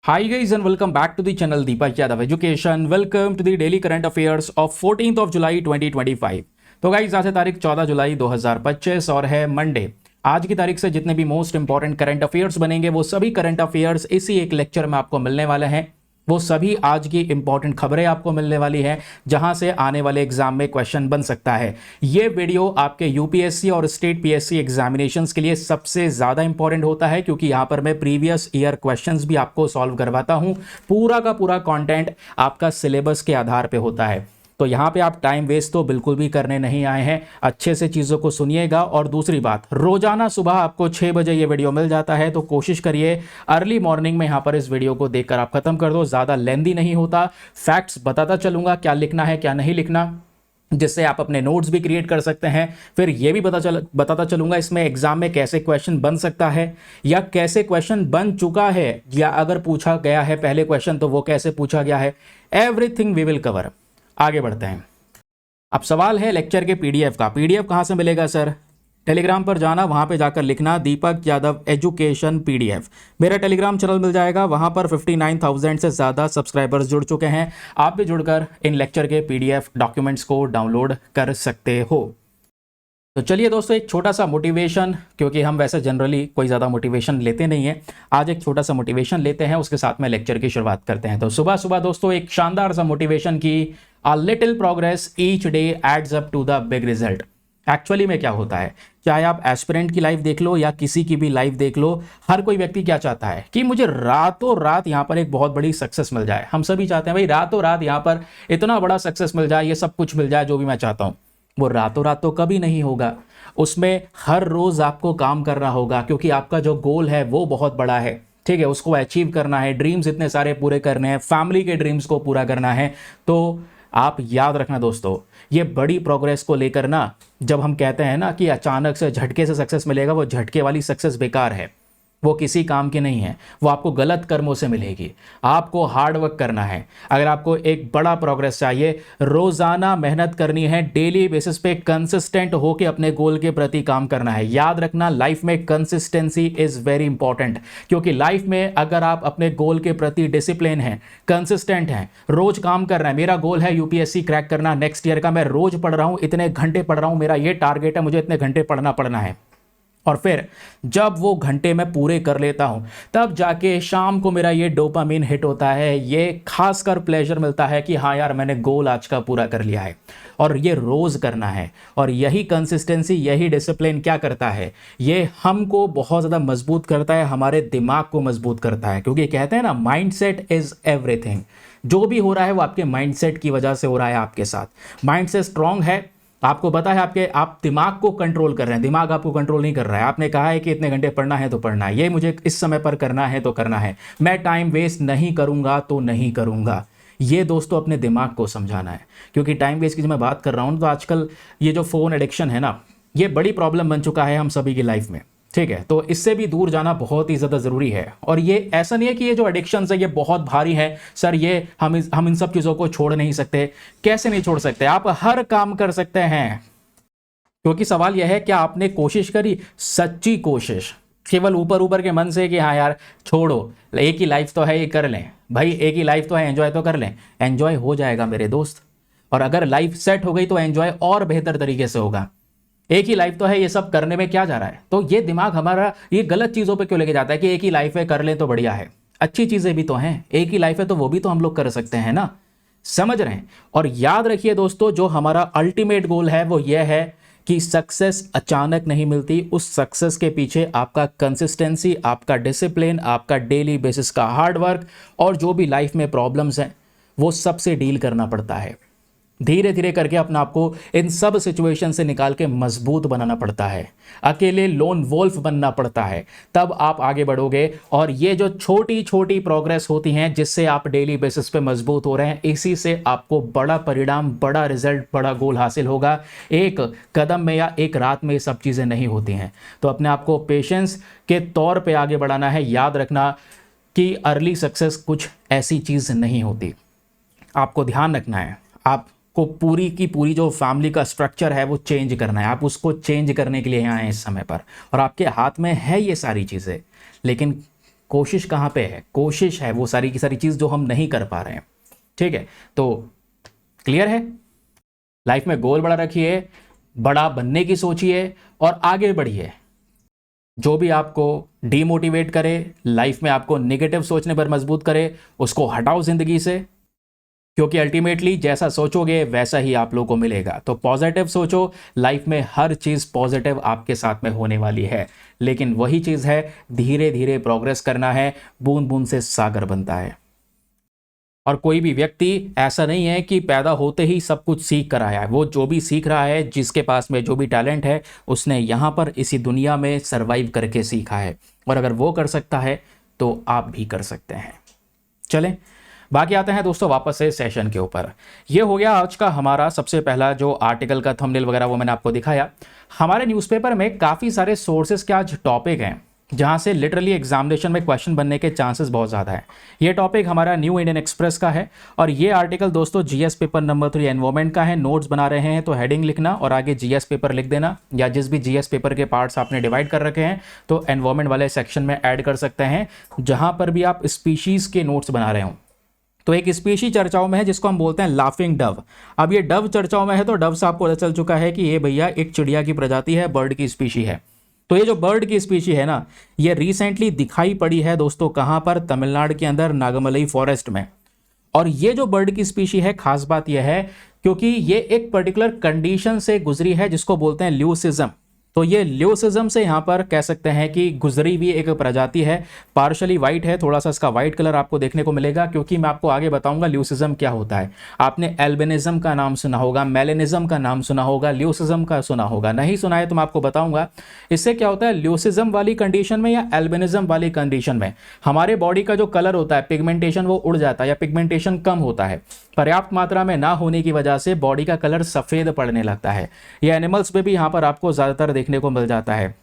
Hi guys and welcome back to the channel Deepak Yadav Education. Welcome to the daily current affairs of 14th of July 2025. तो guys आज है तारीख 14 जुलाई 2025 और है Monday. आज की तारीख से जितने भी मोस्ट इंपॉर्टेंट करंट अफेयर्स बनेंगे वो सभी करंट अफेयर्स इसी एक लेक्चर में आपको मिलने वाले हैं। वो सभी आज की इंपॉर्टेंट खबरें आपको मिलने वाली है जहां से आने वाले एग्जाम में क्वेश्चन बन सकता है। ये वीडियो आपके यूपीएससी और स्टेट पीएससी एग्जामिनेशंस के लिए सबसे ज्यादा इंपॉर्टेंट होता है क्योंकि यहां पर मैं प्रीवियस ईयर क्वेश्चंस भी आपको सॉल्व करवाता हूं। पूरा का पूरा कंटेंट आपका सिलेबस के आधार पे होता है, तो यहाँ पे आप टाइम वेस्ट तो बिल्कुल भी करने नहीं आए हैं। अच्छे से चीज़ों को सुनिएगा। और दूसरी बात, रोजाना सुबह आपको 6 बजे ये वीडियो मिल जाता है, तो कोशिश करिए अर्ली मॉर्निंग में यहाँ पर इस वीडियो को देखकर आप खत्म कर दो। ज़्यादा लेंदी नहीं होता, फैक्ट्स बताता चलूंगा क्या लिखना है क्या नहीं लिखना, जिससे आप अपने नोट्स भी क्रिएट कर सकते हैं। फिर ये भी बताता चलूंगा इसमें एग्जाम में कैसे क्वेश्चन बन सकता है या कैसे क्वेश्चन बन चुका है, या अगर पूछा गया है पहले क्वेश्चन तो वो कैसे पूछा गया है। Everything we will cover. आगे बढ़ते हैं। अब सवाल है लेक्चर के पीडीएफ का। पीडीएफ कहाँ से मिलेगा सर? टेलीग्राम पर जाना, वहाँ पे जाकर लिखना दीपक यादव एजुकेशन पीडीएफ। मेरा टेलीग्राम चैनल मिल जाएगा, वहाँ पर 59,000 से ज़्यादा सब्सक्राइबर्स जुड़ चुके हैं। आप भी जुड़कर इन लेक्चर के पीडीएफ डॉक्यूमेंट्स को डाउनलोड कर सकते हो। तो चलिए दोस्तों, एक छोटा सा मोटिवेशन, क्योंकि हम वैसे जनरली कोई ज़्यादा मोटिवेशन लेते नहीं हैं, आज एक छोटा सा मोटिवेशन लेते हैं, उसके साथ में लेक्चर की शुरुआत करते हैं। तो सुबह सुबह दोस्तों एक शानदार सा मोटिवेशन की, a little progress each day adds up to the big result. Actually में क्या होता है, चाहे आप एस्पिरेंट की लाइफ देख लो या किसी की भी लाइफ देख लो, हर कोई व्यक्ति क्या चाहता है कि मुझे रातों रात यहाँ पर एक बहुत बड़ी सक्सेस मिल जाए। हम सभी चाहते हैं भाई रातों रात यहाँ पर इतना बड़ा सक्सेस मिल जाए, ये सब कुछ मिल जाए जो भी मैं चाहता हूँ। वो रातों रात तो कभी नहीं होगा, उसमें हर रोज आपको काम करना होगा, क्योंकि आपका जो गोल है वो बहुत बड़ा है, ठीक है, उसको अचीव करना है, ड्रीम्स इतने सारे पूरे करने हैं, फैमिली के ड्रीम्स को पूरा करना है। तो आप याद रखना दोस्तों, ये बड़ी प्रोग्रेस को लेकर ना, जब हम कहते हैं ना कि अचानक से झटके से सक्सेस मिलेगा, वो झटके वाली सक्सेस बेकार है, वो किसी काम की नहीं है, वो आपको गलत कर्मों से मिलेगी। आपको हार्ड वर्क करना है। अगर आपको एक बड़ा प्रोग्रेस चाहिए, रोजाना मेहनत करनी है, डेली बेसिस पे कंसिस्टेंट होकर अपने गोल के प्रति काम करना है। याद रखना, लाइफ में कंसिस्टेंसी इज वेरी इंपॉर्टेंट, क्योंकि लाइफ में अगर आप अपने गोल के प्रति डिसिप्लिन हैं, कंसिस्टेंट हैं, रोज काम कर रहे हैं, मेरा गोल है यूपीएससी क्रैक करना नेक्स्ट ईयर का, मैं रोज पढ़ रहा हूं, इतने घंटे पढ़ रहा हूं, मेरा ये टारगेट है, मुझे इतने घंटे पढ़ना है, और फिर जब वो घंटे मैं पूरे कर लेता हूं तब जाके शाम को मेरा ये डोपामिन हिट होता है, ये खासकर प्लेजर मिलता है कि हाँ यार मैंने गोल आज का पूरा कर लिया है। और ये रोज करना है, और यही कंसिस्टेंसी, यही डिसिप्लिन क्या करता है, ये हमको बहुत ज़्यादा मजबूत करता है, हमारे दिमाग को मजबूत करता है। क्योंकि कहते हैं ना, माइंडसेट इज एवरीथिंग। जो भी हो रहा है वो आपके माइंडसेट की वजह से हो रहा है आपके साथ। माइंडसेट स्ट्रांग है, आपको पता है आप दिमाग को कंट्रोल कर रहे हैं, दिमाग आपको कंट्रोल नहीं कर रहा है। आपने कहा है कि इतने घंटे पढ़ना है तो पढ़ना है, ये मुझे इस समय पर करना है तो करना है, मैं टाइम वेस्ट नहीं करूंगा तो नहीं करूंगा। ये दोस्तों अपने दिमाग को समझाना है। क्योंकि टाइम वेस्ट की जब मैं बात कर रहा हूँ तो आजकल ये जो फ़ोन एडिक्शन है ना, ये बड़ी प्रॉब्लम बन चुका है हम सभी की लाइफ में, ठीक है। तो इससे भी दूर जाना बहुत ही ज़्यादा ज़रूरी है। और ये ऐसा नहीं है कि ये जो एडिक्शंस है ये बहुत भारी है, सर ये हम इन सब चीज़ों को छोड़ नहीं सकते। कैसे नहीं छोड़ सकते, आप हर काम कर सकते हैं। क्योंकि सवाल यह है, क्या आपने कोशिश करी, सच्ची कोशिश, केवल ऊपर ऊपर के मन से कि हाँ यार छोड़ो, एक ही लाइफ तो है, ये कर लें भाई, एक ही लाइफ तो है, एंजॉय तो कर लें। एंजॉय हो जाएगा मेरे दोस्त, और अगर लाइफ सेट हो गई तो एंजॉय और बेहतर तरीके से होगा। एक ही लाइफ तो है, ये सब करने में क्या जा रहा है? तो ये दिमाग हमारा ये गलत चीज़ों पे क्यों लेके जाता है कि एक ही लाइफ है, कर लें तो बढ़िया है। अच्छी चीज़ें भी तो हैं, एक ही लाइफ है तो वो भी तो हम लोग कर सकते हैं ना, समझ रहे हैं। और याद रखिए दोस्तों, जो हमारा अल्टीमेट गोल है वो ये है कि सक्सेस अचानक नहीं मिलती, उस सक्सेस के पीछे आपका कंसिस्टेंसी, आपका डिसिप्लिन, आपका डेली बेसिस का हार्ड वर्क, और जो भी लाइफ में प्रॉब्लम्स हैं वो सबसे डील करना पड़ता है। धीरे धीरे करके अपने आप को इन सब सिचुएशन से निकाल के मजबूत बनाना पड़ता है। अकेले लोन वोल्फ बनना पड़ता है, तब आप आगे बढ़ोगे। और ये जो छोटी छोटी प्रोग्रेस होती हैं जिससे आप डेली बेसिस पे मजबूत हो रहे हैं, इसी से आपको बड़ा परिणाम, बड़ा रिजल्ट, बड़ा गोल हासिल होगा। एक कदम में या एक रात में ये सब चीज़ें नहीं होती हैं। तो अपने आप को पेशेंस के तौर पर आगे बढ़ाना है। याद रखना कि अर्ली सक्सेस कुछ ऐसी चीज़ नहीं होती। आपको ध्यान रखना है, आप को पूरी की पूरी जो फैमिली का स्ट्रक्चर है वो चेंज करना है। आप उसको चेंज करने के लिए यहाँ आए इस समय पर, और आपके हाथ में है ये सारी चीज़ें। लेकिन कोशिश कहाँ पे है? कोशिश है वो सारी की सारी चीज़ जो हम नहीं कर पा रहे हैं। ठीक है, तो क्लियर है? लाइफ में गोल बड़ा रखिए, बड़ा बनने की सोचिए और आगे बढ़िए। जो भी आपको डीमोटिवेट करे, लाइफ में आपको नेगेटिव सोचने पर मजबूत करे, उसको हटाओ जिंदगी से, क्योंकि अल्टीमेटली जैसा सोचोगे वैसा ही आप लोगों को मिलेगा। तो पॉजिटिव सोचो, लाइफ में हर चीज़ पॉजिटिव आपके साथ में होने वाली है। लेकिन वही चीज़ है, धीरे धीरे प्रोग्रेस करना है, बूंद बूंद से सागर बनता है। और कोई भी व्यक्ति ऐसा नहीं है कि पैदा होते ही सब कुछ सीख कर आया है। वो जो भी सीख रहा है, जिसके पास में जो भी टैलेंट है, उसने यहाँ पर इसी दुनिया में सरवाइव करके सीखा है। और अगर वो कर सकता है तो आप भी कर सकते हैं। चलें, बाकी आते हैं दोस्तों वापस से सेशन के ऊपर। ये हो गया आज का हमारा सबसे पहला जो आर्टिकल का थंबनेल वगैरह वो मैंने आपको दिखाया। हमारे न्यूज़पेपर में काफ़ी सारे सोर्सेज के आज टॉपिक हैं जहाँ से लिटरली एग्जामिनेशन में क्वेश्चन बनने के चांसेस बहुत ज़्यादा है। ये टॉपिक हमारा न्यू इंडियन एक्सप्रेस का है और ये आर्टिकल दोस्तों जीएस पेपर नंबर 3 एनवायरमेंट का है। नोट्स बना रहे हैं तो हेडिंग लिखना और आगे जीएस पेपर लिख देना, या जिस भी जीएस पेपर के पार्ट्स आपने डिवाइड कर रखे हैं तो एनवायरमेंट वाले सेक्शन में ऐड कर सकते हैं, जहाँ पर भी आप स्पीशीज़ के नोट्स बना रहे हो। तो एक स्पीशी चर्चाओं में है जिसको हम बोलते हैं लाफिंग डव। अब ये डव चर्चाओं में है तो डव से आपको पता चल चुका है कि ये भैया एक चिड़िया की प्रजाति है, बर्ड की स्पीशी है। तो ये जो बर्ड की स्पीशी है ना, ये रिसेंटली दिखाई पड़ी है दोस्तों कहाँ पर? तमिलनाडु के अंदर नागमलई फॉरेस्ट में। और ये जो बर्ड की स्पीशी है, खास बात यह है क्योंकि ये एक पर्टिकुलर कंडीशन से गुजरी है जिसको बोलते हैं ल्यूसिज्म। तो ये ल्यूसिज्म से यहाँ पर कह सकते हैं कि गुजरी हुई एक प्रजाति है। पार्शली वाइट है, थोड़ा सा इसका वाइट कलर आपको देखने को मिलेगा, क्योंकि मैं आपको आगे बताऊंगा ल्यूसिज्म क्या होता है। आपने एल्बिनिज्म का नाम सुना होगा, मेलेनिज्म का नाम सुना होगा, ल्यूसिज्म का सुना होगा। नहीं सुना है तो मैं आपको बताऊंगा। इससे क्या होता है, ल्यूसिज्म वाली कंडीशन में या एल्बिनिज्म वाली कंडीशन में हमारे बॉडी का जो कलर होता है, पिगमेंटेशन, वो उड़ जाता है या पिगमेंटेशन कम होता है। पर्याप्त मात्रा में ना होने की वजह से बॉडी का कलर सफ़ेद पड़ने लगता है। ये एनिमल्स में भी यहाँ पर आपको ज़्यादातर देखने को मिल जाता है।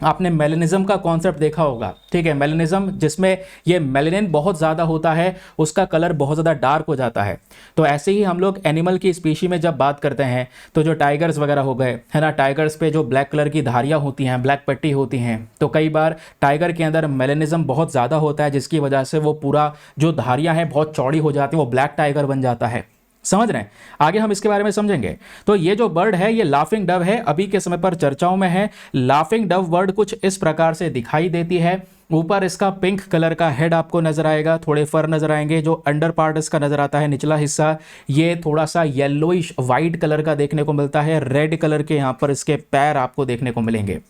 आपने मेलेनिज्म का कॉन्सेप्ट देखा होगा, ठीक है, मेलेनिज्म जिसमें ये मेलेनिन बहुत ज़्यादा होता है, उसका कलर बहुत ज़्यादा डार्क हो जाता है। तो ऐसे ही हम लोग एनिमल की स्पीशी में जब बात करते हैं तो जो टाइगर्स वगैरह हो गए है ना, टाइगर्स पे जो ब्लैक कलर की धारियाँ होती हैं, ब्लैक पट्टी होती हैं, तो कई बार टाइगर के अंदर मेलेनिज्म बहुत ज़्यादा होता है, जिसकी वजह से वो पूरा जो धारियाँ हैं बहुत चौड़ी हो जाती हैं, वो ब्लैक टाइगर बन जाता है। समझ रहे हैं? आगे हम इसके बारे में समझेंगे। तो ये जो बर्ड है ये लाफिंग डव है, अभी के समय पर चर्चाओं में है। लाफिंग डव बर्ड कुछ इस प्रकार से दिखाई देती है। ऊपर इसका पिंक कलर का हेड आपको नजर आएगा, थोड़े फर नजर आएंगे। जो अंडर पार्ट इसका नजर आता है, निचला हिस्सा, ये थोड़ा सा येलोइश वाइट कलर का देखने को मिलता है। रेड कलर के यहाँ पर इसके पैर आपको देखने को मिलेंगे।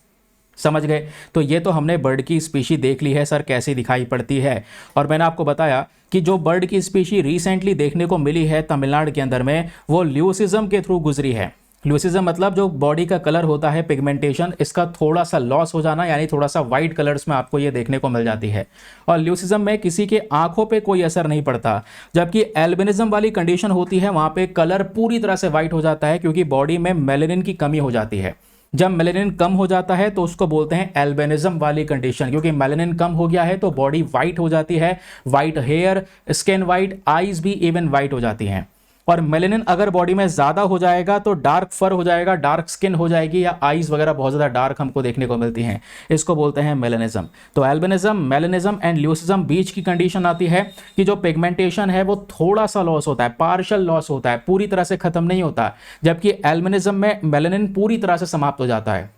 समझ गए? तो ये तो हमने बर्ड की स्पीशी देख ली है सर कैसी दिखाई पड़ती है। और मैंने आपको बताया कि जो बर्ड की स्पीशी रिसेंटली देखने को मिली है तमिलनाडु के अंदर में, वो ल्यूसिज्म के थ्रू गुजरी है। ल्यूसिज्म मतलब जो बॉडी का कलर होता है, पिगमेंटेशन, इसका थोड़ा सा लॉस हो जाना, यानी थोड़ा सा वाइट कलर्स में आपको ये देखने को मिल जाती है। और ल्यूसिज्म में किसी के आंखों पे कोई असर नहीं पड़ता, जबकि एल्बिनिज्म वाली कंडीशन होती है, वहाँ पे कलर पूरी तरह से वाइट हो जाता है, क्योंकि बॉडी में मेलेनिन की कमी हो जाती है। जब मेलेनिन कम हो जाता है तो उसको बोलते हैं एल्बिनिज्म वाली कंडीशन, क्योंकि मेलेनिन कम हो गया है तो बॉडी वाइट हो जाती है। White hair, skin white, eyes भी इवन वाइट हो जाती हैं। और मेलेनिन अगर बॉडी में ज़्यादा हो जाएगा तो डार्क फर हो जाएगा, डार्क स्किन हो जाएगी, या आईज वगैरह बहुत ज़्यादा डार्क हमको देखने को मिलती हैं। इसको बोलते हैं मेलेनिज्म। तो एल्बिनिज्म, मेलेनिज्म एंड ल्यूसिज्म बीच की कंडीशन आती है कि जो पिगमेंटेशन है वो थोड़ा सा लॉस होता है, पार्शियल लॉस होता है, पूरी तरह से खत्म नहीं होता। जबकि एल्बिनिज्म में मेलेनिन पूरी तरह से समाप्त हो जाता है,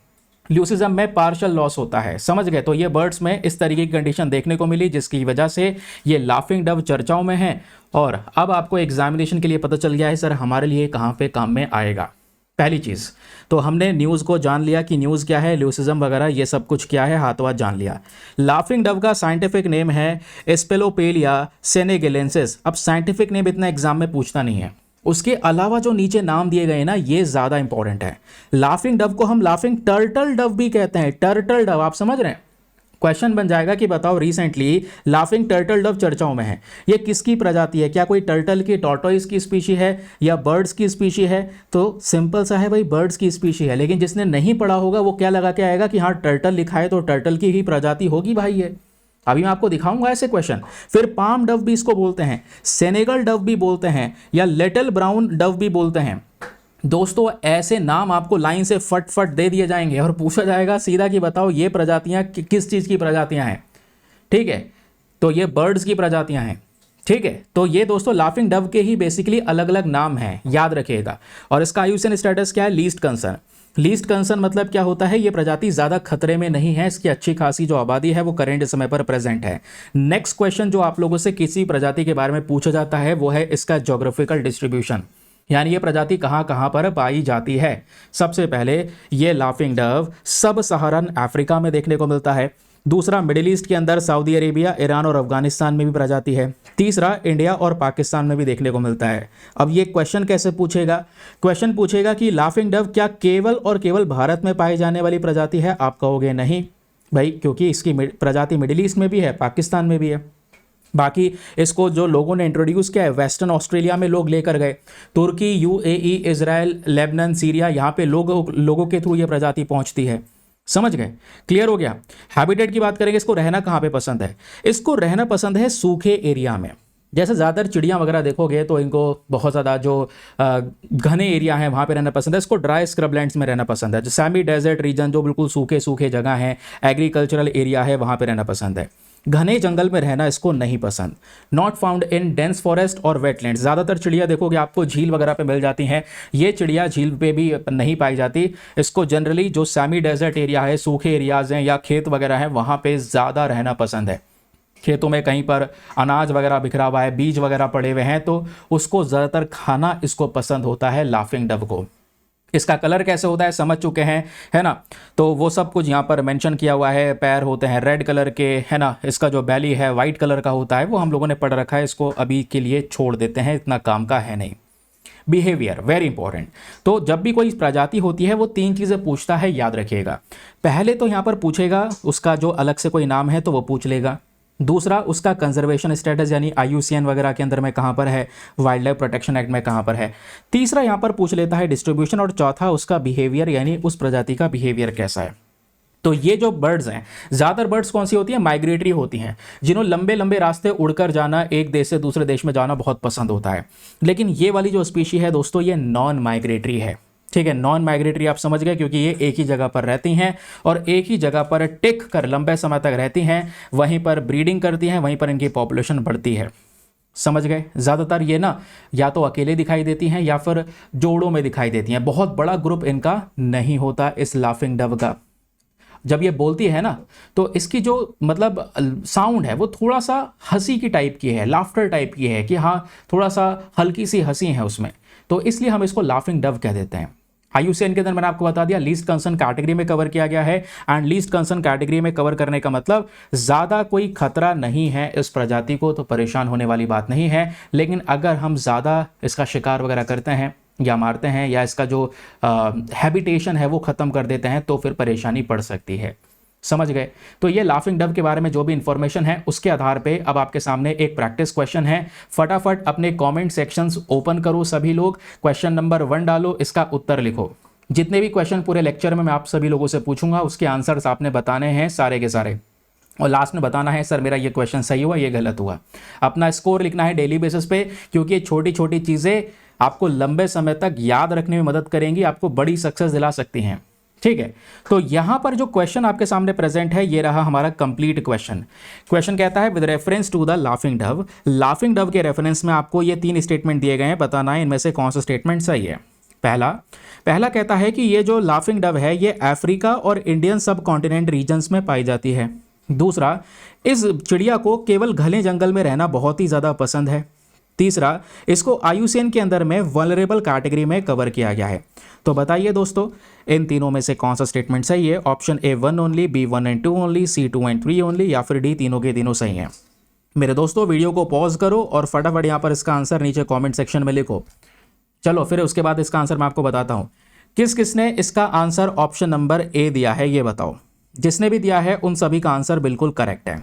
ल्यूसिज्म में पार्शियल लॉस होता है। समझ गए? तो ये बर्ड्स में इस तरीके की कंडीशन देखने को मिली, जिसकी वजह से ये लाफिंग डव चर्चाओं में है। और अब आपको एग्जामिनेशन के लिए पता चल गया है सर हमारे लिए कहाँ पे काम में आएगा। पहली चीज़ तो हमने न्यूज़ को जान लिया कि न्यूज़ क्या है, ल्यूसिज्म वगैरह ये सब कुछ क्या है, हाथों हाथ जान लिया। लाफिंग डव का साइंटिफिक नेम है स्पेलोपेलिया सेनेगेलेंसिस। अब साइंटिफिक नेम इतना एग्जाम में पूछता नहीं है, उसके अलावा जो नीचे नाम दिए गए ना ये ज़्यादा इंपॉर्टेंट है। लाफिंग डव को हम लाफिंग टर्टल डव भी कहते हैं, टर्टल डव। आप समझ रहे हैं? क्वेश्चन बन जाएगा कि बताओ रिसेंटली लाफिंग टर्टल डव चर्चाओं में है, ये किसकी प्रजाति है? क्या कोई टर्टल की, टॉर्टोइस की स्पीशी है या बर्ड्स की स्पीशी है? तो सिंपल सा है भाई, बर्ड्स की स्पीशी है। लेकिन जिसने नहीं पढ़ा होगा वो क्या लगा के आएगा कि हाँ टर्टल लिखा है तो टर्टल की ही प्रजाति होगी भाई ये। अभी मैं आपको दिखाऊंगा ऐसे क्वेश्चन। फिर पाम डव भी इसको बोलते हैं, सेनेगल डव भी बोलते हैं, या लिटिल ब्राउन डव भी बोलते हैं। दोस्तों ऐसे नाम आपको लाइन से फट फट दे दिए जाएंगे और पूछा जाएगा सीधा कि बताओ ये प्रजातियां किस चीज़ की प्रजातियां हैं। ठीक है, तो ये बर्ड्स की प्रजातियां हैं, ठीक है। तो ये दोस्तों लाफिंग डव के ही बेसिकली अलग अलग नाम हैं, याद रखिएगा। और इसका आईयूसीएन स्टेटस क्या है? Least concern. लीस्ट कंसर्न मतलब क्या होता है? ये प्रजाति ज़्यादा खतरे में नहीं है, इसकी अच्छी खासी जो आबादी है वो करेंट समय पर प्रेजेंट है। नेक्स्ट क्वेश्चन जो आप लोगों से किसी प्रजाति के बारे में पूछा जाता है वो है इसका ज्योग्राफिकल डिस्ट्रीब्यूशन, यानी ये प्रजाति कहाँ कहाँ पर पाई जाती है। सबसे पहले ये लाफिंग डव सब सहारन अफ्रीका में देखने को मिलता है। दूसरा, मिडिल ईस्ट के अंदर सऊदी अरेबिया, ईरान और अफगानिस्तान में भी प्रजाति है। तीसरा, इंडिया और पाकिस्तान में भी देखने को मिलता है। अब ये क्वेश्चन कैसे पूछेगा? क्वेश्चन पूछेगा कि लाफिंग डव क्या केवल और केवल भारत में पाई जाने वाली प्रजाति है? आप कहोगे नहीं भाई, क्योंकि इसकी प्रजाति मिडिल ईस्ट में भी है, पाकिस्तान में भी है। बाकी इसको जो लोगों ने इंट्रोड्यूस किया है, वेस्टर्न ऑस्ट्रेलिया में लोग लेकर गए, तुर्की, यूएई, इजराइल, लेबनान, सीरिया, यहाँ पे लोगों के थ्रू ये प्रजाति पहुंचती है। समझ गए? क्लियर हो गया? हैबिटेट की बात करेंगे, इसको रहना कहाँ पे पसंद है? इसको रहना पसंद है सूखे एरिया में। जैसे ज़्यादातर चिड़ियाँ वगैरह देखोगे तो इनको बहुत ज़्यादा जो घने एरिया है वहाँ पे रहना पसंद है। इसको ड्राई स्क्रबलैंड्स में रहना पसंद है। जो सेमी डेजर्ट रीजन, जो बिल्कुल सूखे सूखे जगह हैं, एग्रीकल्चरल एरिया है, वहाँ पे रहना पसंद है। घने जंगल में रहना इसको नहीं पसंद। Not found in dense forest और वेटलैंड्स। ज़्यादातर चिड़िया देखोगे आपको झील वगैरह पे मिल जाती हैं, ये चिड़िया झील पे भी नहीं पाई जाती। इसको जनरली जो सेमी डेजर्ट एरिया है, सूखे एरियाज हैं या खेत वगैरह हैं, वहाँ पे ज़्यादा रहना पसंद है। खेतों में कहीं पर अनाज वगैरह बिखरा हुआ है, बीज वगैरह पड़े हुए हैं, तो उसको ज़्यादातर खाना इसको पसंद होता है लाफिंग डव को। इसका कलर कैसे होता है समझ चुके हैं, है ना? तो वो सब कुछ यहाँ पर मेंशन किया हुआ है। पैर होते हैं रेड कलर के, है ना? इसका जो बैली है वाइट कलर का होता है, वो हम लोगों ने पढ़ रखा है, इसको अभी के लिए छोड़ देते हैं, इतना काम का है नहीं। Behaviour very important. तो जब भी कोई प्रजाति होती है वो 3 चीज़ें पूछता है, याद रखिएगा। पहले तो यहाँ पर पूछेगा उसका जो अलग से कोई नाम है तो वो पूछ लेगा। दूसरा, उसका कंजर्वेशन स्टेटस यानी आईयूसीएन वगैरह के अंदर में कहाँ पर है, वाइल्ड लाइफ प्रोटेक्शन एक्ट में कहाँ पर है। तीसरा यहाँ पर पूछ लेता है डिस्ट्रीब्यूशन, और चौथा उसका बिहेवियर यानी उस प्रजाति का बिहेवियर कैसा है। तो ये जो बर्ड्स हैं, ज़्यादातर बर्ड्स कौन सी होती हैं? माइग्रेटरी होती हैं, जिन्हों लंबे लंबे रास्ते उड़कर जाना, एक देश से दूसरे देश में जाना बहुत पसंद होता है। लेकिन ये वाली जो स्पीशी है दोस्तों, ये नॉन माइग्रेटरी है। ठीक है, नॉन माइग्रेटरी आप समझ गए, क्योंकि ये एक ही जगह पर रहती हैं और एक ही जगह पर टिक कर लंबे समय तक रहती हैं, वहीं पर ब्रीडिंग करती हैं, वहीं पर इनकी पॉपुलेशन बढ़ती है। समझ गए? ज़्यादातर ये ना या तो अकेले दिखाई देती हैं या फिर जोड़ों में दिखाई देती हैं। बहुत बड़ा ग्रुप इनका नहीं होता इस लाफिंग डव का। जब ये बोलती है ना, तो इसकी जो मतलब साउंड है वो थोड़ा सा हंसी की टाइप की है, लाफ्टर टाइप की है, कि हाँ थोड़ा सा हल्की सी हंसी है उसमें, तो इसलिए हम इसको लाफिंग डव कह देते हैं। आईयूसीएन के अंदर मैंने आपको बता दिया लीस्ट कंसर्न कैटेगरी में कवर किया गया है। एंड लीस्ट कंसर्न कैटेगरी में कवर करने का मतलब ज़्यादा कोई खतरा नहीं है इस प्रजाति को, तो परेशान होने वाली बात नहीं है। लेकिन अगर हम ज़्यादा इसका शिकार वगैरह करते हैं या मारते हैं या इसका जो हैबिटेशन है वो ख़त्म कर देते हैं, तो फिर परेशानी पड़ सकती है। समझ गए? तो ये लाफिंग डव के बारे में जो भी इंफॉर्मेशन है उसके आधार पे अब आपके सामने एक प्रैक्टिस क्वेश्चन है। फटाफट अपने कमेंट सेक्शंस ओपन करो, सभी लोग क्वेश्चन नंबर 1 डालो, इसका उत्तर लिखो। जितने भी क्वेश्चन पूरे लेक्चर में मैं आप सभी लोगों से पूछूंगा उसके आंसर्स आपने बताने हैं सारे के सारे, और लास्ट में बताना है सर मेरा ये क्वेश्चन सही हुआ, ये गलत हुआ। अपना स्कोर लिखना है डेली बेसिस पे, क्योंकि ये छोटी छोटी चीज़ें आपको लंबे समय तक याद रखने में मदद करेंगी, आपको बड़ी सक्सेस दिला सकती हैं। ठीक है, तो यहां पर जो क्वेश्चन आपके सामने प्रेजेंट है ये रहा हमारा कंप्लीट क्वेश्चन। क्वेश्चन कहता है with reference to the laughing dove. Laughing dove के रेफरेंस में आपको ये 3 स्टेटमेंट दिए गए हैं, बताना है इनमें से कौन सा स्टेटमेंट सही है। पहला कहता है कि ये जो लाफिंग डव है ये अफ्रीका और इंडियन सब कॉन्टिनेंट रीजन्स में पाई जाती है। दूसरा, इस चिड़िया को केवल घने जंगल में रहना बहुत ही ज़्यादा पसंद है। तीसरा, इसको आईयूसीएन के अंदर में वल्नरेबल कैटेगरी में कवर किया गया है। तो बताइए दोस्तों इन तीनों में से कौन सा स्टेटमेंट सही है? Option A 1 only, B 1 and 2 only, C 2 and 3 only, या फिर डी तीनों के तीनों सही हैं। मेरे दोस्तों वीडियो को पॉज करो और फटाफट यहाँ पर इसका आंसर नीचे कॉमेंट सेक्शन में लिखो। चलो फिर उसके बाद इसका आंसर मैं आपको बताता हूँ। किस किसने इसका आंसर ऑप्शन नंबर ए दिया है ये बताओ। जिसने भी दिया है उन सभी का आंसर बिल्कुल करेक्ट है।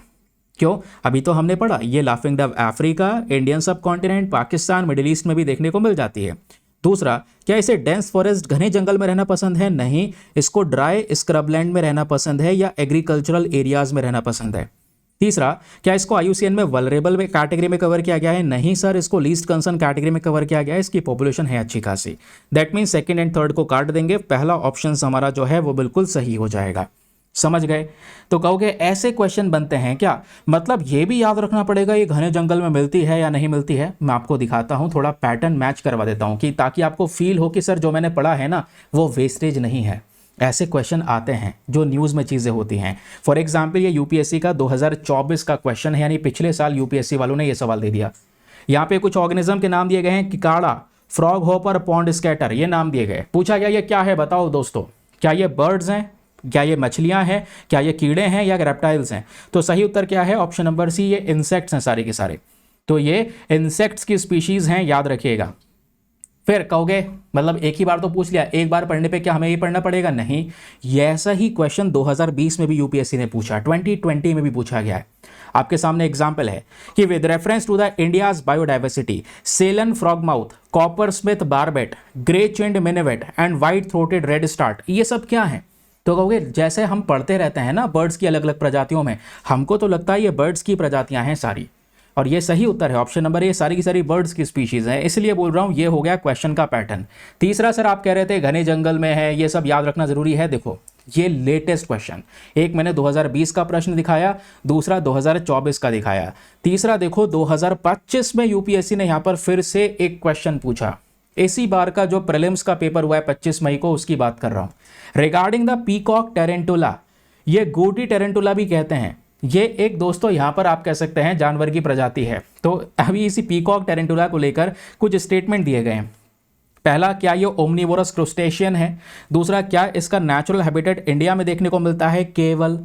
क्यों? अभी तो हमने पढ़ा ये लाफिंग डव अफ्रीका, इंडियन सब कॉन्टिनेंट, पाकिस्तान, मिडिल ईस्ट में भी देखने को मिल जाती है। दूसरा, क्या इसे डेंस फॉरेस्ट घने जंगल में रहना पसंद है? नहीं, इसको ड्राई स्क्रबलैंड में रहना पसंद है या एग्रीकल्चरल एरियाज में रहना पसंद है। तीसरा, क्या इसको आईयूसीएन में वल्नरेबल कैटेगरी में कवर किया गया है? नहीं सर, इसको लीस्ट कंसर्न कैटेगरी में कवर किया गया है, इसकी पॉपुलेशन है अच्छी खासी। That mean second and third को काट देंगे, पहला ऑप्शन हमारा जो है वो बिल्कुल सही हो जाएगा। समझ गए? तो कहोगे ऐसे क्वेश्चन बनते हैं क्या? मतलब ये भी याद रखना पड़ेगा ये घने जंगल में मिलती है या नहीं मिलती है। मैं आपको दिखाता हूँ, थोड़ा पैटर्न मैच करवा देता हूँ कि ताकि आपको फील हो कि सर जो मैंने पढ़ा है ना वो वेस्टेज नहीं है। ऐसे क्वेश्चन आते हैं जो न्यूज़ में चीज़ें होती हैं। फॉर एग्जाम्पल ये यूपीएससी का 2024 का क्वेश्चन है, यानी पिछले साल यूपीएससी वालों ने ये सवाल दे दिया। यहाँ पे कुछ ऑर्गेनिज्म के नाम दिए गए हैं, किकाड़ा, फ्रॉग हॉपर, पॉन्ड स्कैटर, ये नाम दिए गए। पूछा गया ये क्या है बताओ दोस्तों, क्या ये बर्ड्स हैं, क्या ये मछलियां हैं, क्या ये कीड़े हैं या रेप्टाइल्स हैं? तो सही उत्तर क्या है? ऑप्शन नंबर सी, ये इंसेक्ट्स हैं सारे के सारे। तो ये इंसेक्ट्स की स्पीशीज हैं, याद रखिएगा। फिर कहोगे मतलब एक ही बार तो पूछ लिया, एक बार पढ़ने पे क्या हमें ये पढ़ना पड़ेगा? नहीं, ये ऐसा ही क्वेश्चन 2020 में भी यूपीएससी ने पूछा, 2020 में भी पूछा गया है। आपके सामने एग्जाम्पल है कि with reference to the India's biodiversity, Ceylon frogmouth, coppersmith barbet, grey chinned minivet and white throated redstart, ये सब क्या है? तो कहोगे जैसे हम पढ़ते रहते हैं ना बर्ड्स की अलग अलग प्रजातियों में, हमको तो लगता है ये बर्ड्स की प्रजातियां हैं सारी, और ये सही उत्तर है ऑप्शन नंबर ए, सारी की सारी बर्ड्स की स्पीशीज है। इसलिए बोल रहा हूँ ये हो गया क्वेश्चन का पैटर्न। तीसरा सर आप कह रहे थे घने जंगल में है, ये सब याद रखना जरूरी है। देखो ये लेटेस्ट क्वेश्चन, एक मैंने 2020 का प्रश्न दिखाया, दूसरा 2024 का दिखाया, तीसरा देखो 2025 में यूपीएससी ने यहाँ पर फिर से एक क्वेश्चन पूछा। इसी बार का जो प्रीलिम्स का पेपर हुआ है 25 मई को, उसकी बात कर रहा हूँ। रिगार्डिंग द पीकॉक टेरेंटुला, ये गोटी टेरेंटुला भी कहते हैं, ये एक दोस्तों यहाँ पर आप कह सकते हैं जानवर की प्रजाति है। तो अभी इसी पीकॉक टेरेंटुला को लेकर कुछ स्टेटमेंट दिए गए हैं। पहला, क्या ये ओमनीवोरस क्रुस्टेशियन है? दूसरा, क्या इसका नेचुरल हैबिटेट इंडिया में देखने को मिलता है केवल?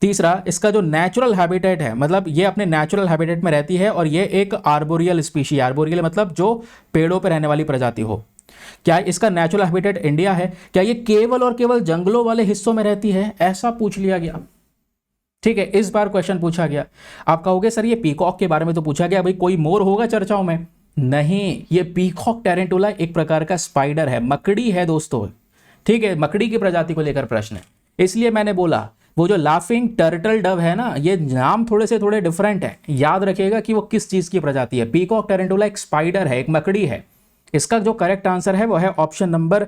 तीसरा, इसका जो नेचुरल हैबिटेट है, मतलब ये अपने नेचुरल हैबिटेट में रहती है और ये एक आर्बोरियल स्पीशी, आर्बोरियल मतलब जो पेड़ों पर रहने वाली प्रजाति हो। क्या इसका नेचुरल हैबिटेट इंडिया है? क्या ये केवल और केवल जंगलों वाले हिस्सों में रहती है? ऐसा पूछ लिया गया। ठीक है, इस बार क्वेश्चन पूछा गया। आप कहोगे सर ये पीकॉक के बारे में तो पूछा गया, भाई कोई मोर होगा चर्चाओं में? नहीं, ये पीकॉक टेरेंटुला एक प्रकार का स्पाइडर है, मकड़ी है दोस्तों। ठीक है, मकड़ी की प्रजाति को लेकर प्रश्न है। इसलिए मैंने बोला वो जो लाफिंग टर्टल डव है ना, ये नाम थोड़े डिफरेंट है, याद रखिएगा कि वो किस चीज की प्रजाति है। पीकॉक टेरेंटुला एक स्पाइडर है, एक मकड़ी है। इसका जो करेक्ट आंसर है वो है option number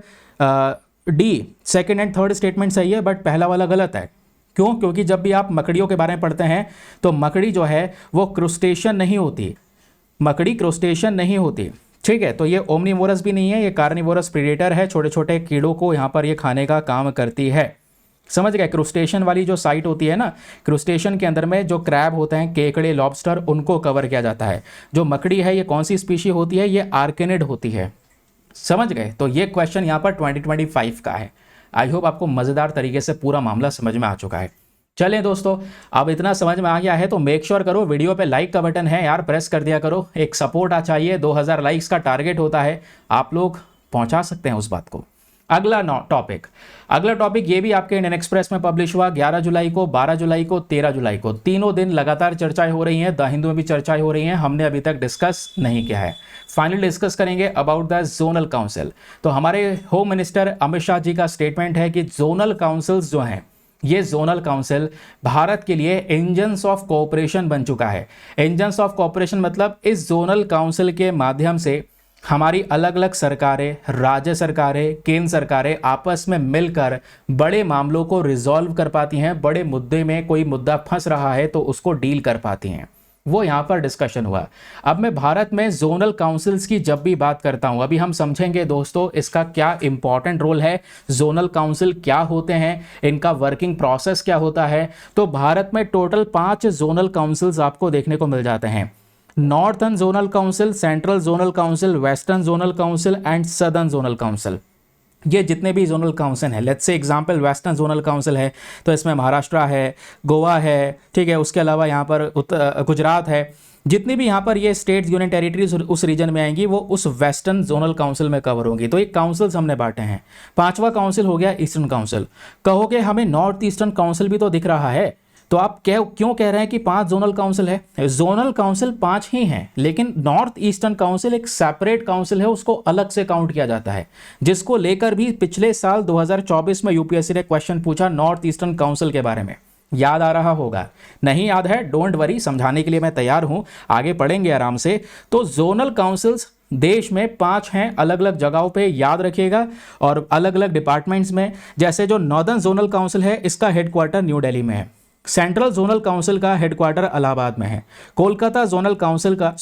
D. Second and third statement सही है, बट पहला वाला गलत है। क्यों? क्योंकि जब भी आप मकड़ियों के बारे में पढ़ते हैं तो मकड़ी जो है वो क्रुस्टेशियन नहीं होती, मकड़ी क्रुस्टेशियन नहीं होती। ठीक है, तो ये ओमनीवोरस भी नहीं है, ये कार्निवोरस प्रेडेटर है, छोटे छोटे कीड़ों को यहाँ पर ये खाने का काम करती है। समझ गए? क्रुस्टेशियन वाली जो साइट होती है ना, क्रुस्टेशियन के अंदर में जो क्रैब होते हैं, केकड़े, लॉबस्टर, उनको कवर किया जाता है। जो मकड़ी है ये कौन सी स्पीशी होती है? ये आर्केनिड होती है। समझ गए? तो ये क्वेश्चन यहाँ पर 2025 का है। आई होप आपको मज़ेदार तरीके से पूरा मामला समझ में आ चुका है। चलें दोस्तों, अब इतना समझ में आ गया है तो मेक श्योर करो वीडियो पे लाइक का बटन है यार, प्रेस कर दिया करो। एक सपोर्ट चाहिए, 2000 लाइक्स का टारगेट होता है, आप लोग पहुंचा सकते हैं उस बात को। अगला टॉपिक ये भी आपके इंडियन एक्सप्रेस में पब्लिश हुआ 11 जुलाई को, 12 जुलाई को, 13 जुलाई को। तीनों दिन लगातार चर्चाएं हो रही हैं, द हिंदू में भी चर्चाएं हो रही हैं, हमने अभी तक डिस्कस नहीं किया है। फाइनली डिस्कस करेंगे अबाउट द जोनल काउंसिल। तो हमारे होम मिनिस्टर अमित शाह जी का स्टेटमेंट है कि जोनल काउंसिल्स जो हैं, ये जोनल काउंसिल भारत के लिए इंजन्स ऑफ कोऑपरेशन बन चुका है। इंजन्स ऑफ कोऑपरेशन मतलब इस जोनल काउंसिल के माध्यम से हमारी अलग अलग सरकारें, राज्य सरकारें, केंद्र सरकारें आपस में मिलकर बड़े मामलों को रिजॉल्व कर पाती हैं। बड़े मुद्दे में कोई मुद्दा फंस रहा है तो उसको डील कर पाती हैं, वो यहाँ पर डिस्कशन हुआ। अब मैं भारत में जोनल काउंसिल्स की जब भी बात करता हूँ, अभी हम समझेंगे दोस्तों इसका क्या इंपॉर्टेंट रोल है, जोनल काउंसिल क्या होते हैं, इनका वर्किंग प्रोसेस क्या होता है। तो भारत में टोटल 5 जोनल काउंसिल्स आपको देखने को मिल जाते हैं। Northern zonal council, central zonal council, western zonal council and southern zonal council. ये जितने भी जोनल काउंसिल हैं, let's say example western zonal council है तो इसमें महाराष्ट्र है, गोवा है, ठीक है, उसके अलावा यहाँ पर गुजरात है। जितनी भी यहाँ पर ये स्टेट्स, यूनियन टेरिटरीज उस रीजन में आएंगी वो उस वेस्टर्न जोनल काउंसिल में कवर होंगी। तो ये काउंसिल्स हमने बांटे हैं। 5वां काउंसिल हो गया ईस्टर्न काउंसिल। कहोगे हमें नॉर्थ ईस्टर्न काउंसिल भी तो दिख रहा है, तो आप क्यों कह रहे हैं कि 5 जोनल काउंसिल है? जोनल काउंसिल 5 ही हैं, लेकिन नॉर्थ ईस्टर्न काउंसिल एक सेपरेट काउंसिल है, उसको अलग से काउंट किया जाता है, जिसको लेकर भी पिछले साल 2024 में यूपीएससी ने क्वेश्चन पूछा नॉर्थ ईस्टर्न काउंसिल के बारे में। याद आ रहा होगा, नहीं याद है डोंट वरी, समझाने के लिए मैं तैयार हूं, आगे पढ़ेंगे आराम से। तो जोनल काउंसिल्स देश में 5 हैं, अलग अलग जगहों पे, याद रखिएगा, और अलग अलग डिपार्टमेंट्स में। जैसे जो नॉर्दर्न जोनल काउंसिल है, इसका हेडक्वार्टर न्यू दिल्ली में है। सेंट्रल जोनल काउंसिल का हेडक्वार्टर इलाहाबाद में है। कोलकाता जोनल काउंसिल का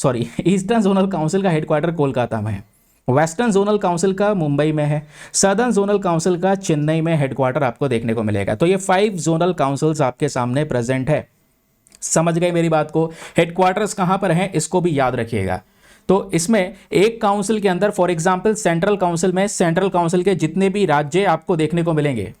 ईस्टर्न जोनल काउंसिल का हेडक्वार्टर कोलकाता में है। वेस्टर्न जोनल काउंसिल का मुंबई में है। सदर्न जोनल काउंसिल का चेन्नई में हेडक्वार्टर आपको देखने को मिलेगा। तो ये 5 जोनल काउंसिल्स आपके सामने प्रेजेंट है। समझ गए मेरी बात को? हेडक्वार्टर्स कहां पर हैं इसको भी याद रखिएगा। तो इसमें एक काउंसिल के अंदर, फॉर एग्जांपल सेंट्रल काउंसिल में, सेंट्रल काउंसिल के जितने भी राज्य आपको देखने को मिलेंगे,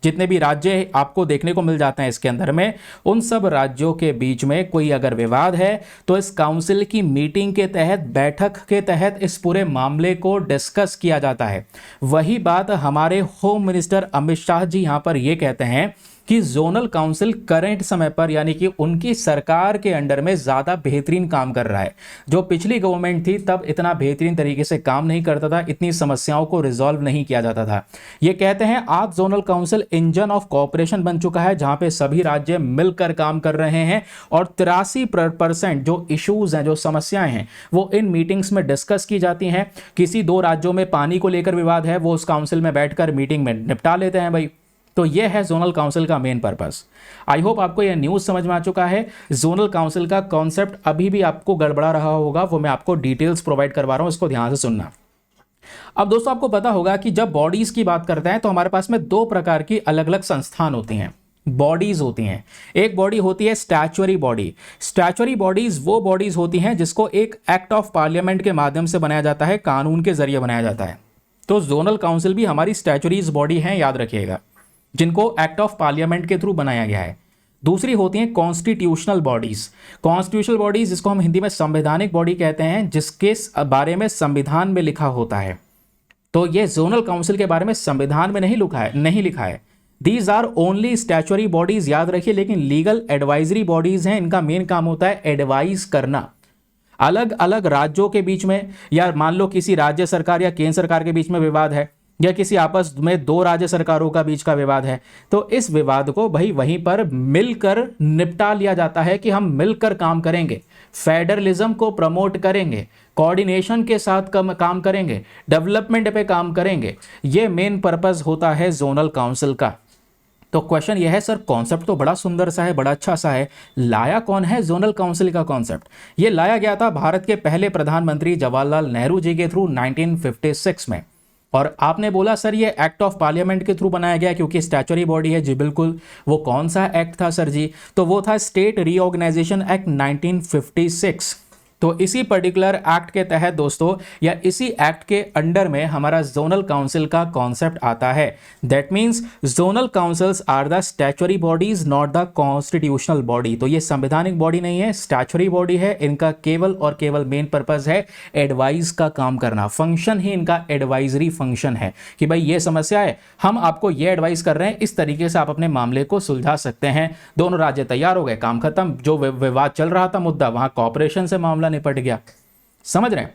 जितने भी राज्य आपको देखने को मिल जाते हैं इसके अंदर में, उन सब राज्यों के बीच में कोई अगर विवाद है तो इस काउंसिल की मीटिंग के तहत, बैठक के तहत इस पूरे मामले को डिस्कस किया जाता है। वही बात हमारे होम मिनिस्टर अमित शाह जी यहां पर यह कहते हैं कि जोनल काउंसिल करंट समय पर, यानी कि उनकी सरकार के अंडर में ज़्यादा बेहतरीन काम कर रहा है। जो पिछली गवर्नमेंट थी तब इतना बेहतरीन तरीके से काम नहीं करता था, इतनी समस्याओं को रिजॉल्व नहीं किया जाता था। ये कहते हैं आज zonal council engine of cooperation बन चुका है, जहां पे सभी राज्य मिलकर काम कर रहे हैं और 83% जो इश्यूज हैं, जो समस्याएं हैं, वो इन मीटिंग्स में डिस्कस की जाती हैं। किसी 2 राज्यों में पानी को लेकर विवाद है, वो उस काउंसिल में बैठकर मीटिंग में निपटा लेते हैं भाई। तो यह है जोनल काउंसिल का मेन पर्पस। आई होप आपको यह न्यूज़ समझ में आ चुका है। जोनल काउंसिल का कॉन्सेप्ट अभी भी आपको गड़बड़ा रहा होगा, वो मैं आपको डिटेल्स प्रोवाइड करवा रहा हूं, इसको ध्यान से सुनना। अब दोस्तों आपको पता होगा कि जब बॉडीज की बात करते हैं तो हमारे पास में 2 प्रकार की अलग अलग संस्थान होती हैं, बॉडीज होती हैं। एक बॉडी होती है स्टैच्यूटरी बॉडी। स्टैच्यूटरी बॉडीज वो बॉडीज होती हैं जिसको एक एक्ट ऑफ पार्लियामेंट के माध्यम से बनाया जाता है, कानून के जरिए बनाया जाता है। तो जोनल काउंसिल भी हमारी स्टैच्यूटरीज बॉडी है, याद रखिएगा, जिनको एक्ट ऑफ पार्लियामेंट के थ्रू बनाया गया है। दूसरी होती हैं कॉन्स्टिट्यूशनल बॉडीज। कॉन्स्टिट्यूशनल बॉडीज, जिसको हम हिंदी में संवैधानिक बॉडी कहते हैं, जिसके बारे में संविधान में लिखा होता है। तो ये जोनल काउंसिल के बारे में संविधान में नहीं लिखा है। These are only statutory bodies, याद रखिए, लेकिन लीगल एडवाइजरी बॉडीज हैं। इनका मेन काम होता है एडवाइज करना अलग अलग राज्यों के बीच में, या मान लो किसी राज्य सरकार या केंद्र सरकार के बीच में विवाद है, या किसी आपस में 2 राज्य सरकारों का बीच का विवाद है, तो इस विवाद को भाई वहीं पर मिलकर निपटा लिया जाता है कि हम मिलकर काम करेंगे, फेडरलिज्म को प्रमोट करेंगे, कोऑर्डिनेशन के साथ काम करेंगे, डेवलपमेंट पे काम करेंगे। ये मेन पर्पस होता है जोनल काउंसिल का। तो क्वेश्चन यह है, सर कॉन्सेप्ट तो बड़ा सुंदर सा है, बड़ा अच्छा सा है, लाया कौन है जोनल काउंसिल का कॉन्सेप्ट? ये लाया गया था भारत के पहले प्रधानमंत्री जवाहरलाल नेहरू जी के थ्रू 1956 में। और आपने बोला सर ये एक्ट ऑफ पार्लियामेंट के थ्रू बनाया गया क्योंकि स्टैच्यूटरी बॉडी है। जी बिल्कुल। वो कौन सा एक्ट था सर जी? तो वो था स्टेट रीऑर्गेनाइजेशन एक्ट 1956। तो इसी पर्टिकुलर एक्ट के तहत दोस्तों, या इसी एक्ट के अंडर में हमारा जोनल काउंसिल का कॉन्सेप्ट आता है। That means zonal councils are the statutory bodies, not the constitutional body. तो ये संवैधानिक बॉडी नहीं है, स्टैच्यूटरी बॉडी है। इनका केवल और केवल मेन पर्पस है एडवाइस का काम करना। फंक्शन ही इनका एडवाइजरी फंक्शन है कि भाई ये समस्या है, हम आपको ये एडवाइस कर रहे हैं, इस तरीके से आप अपने मामले को सुलझा सकते हैं। दोनों राज्य तैयार हो गए, काम खत्म। जो विवाद चल रहा था मुद्दा, वहां कॉपरेशन से मामला निपट गया। समझ रहे हैं?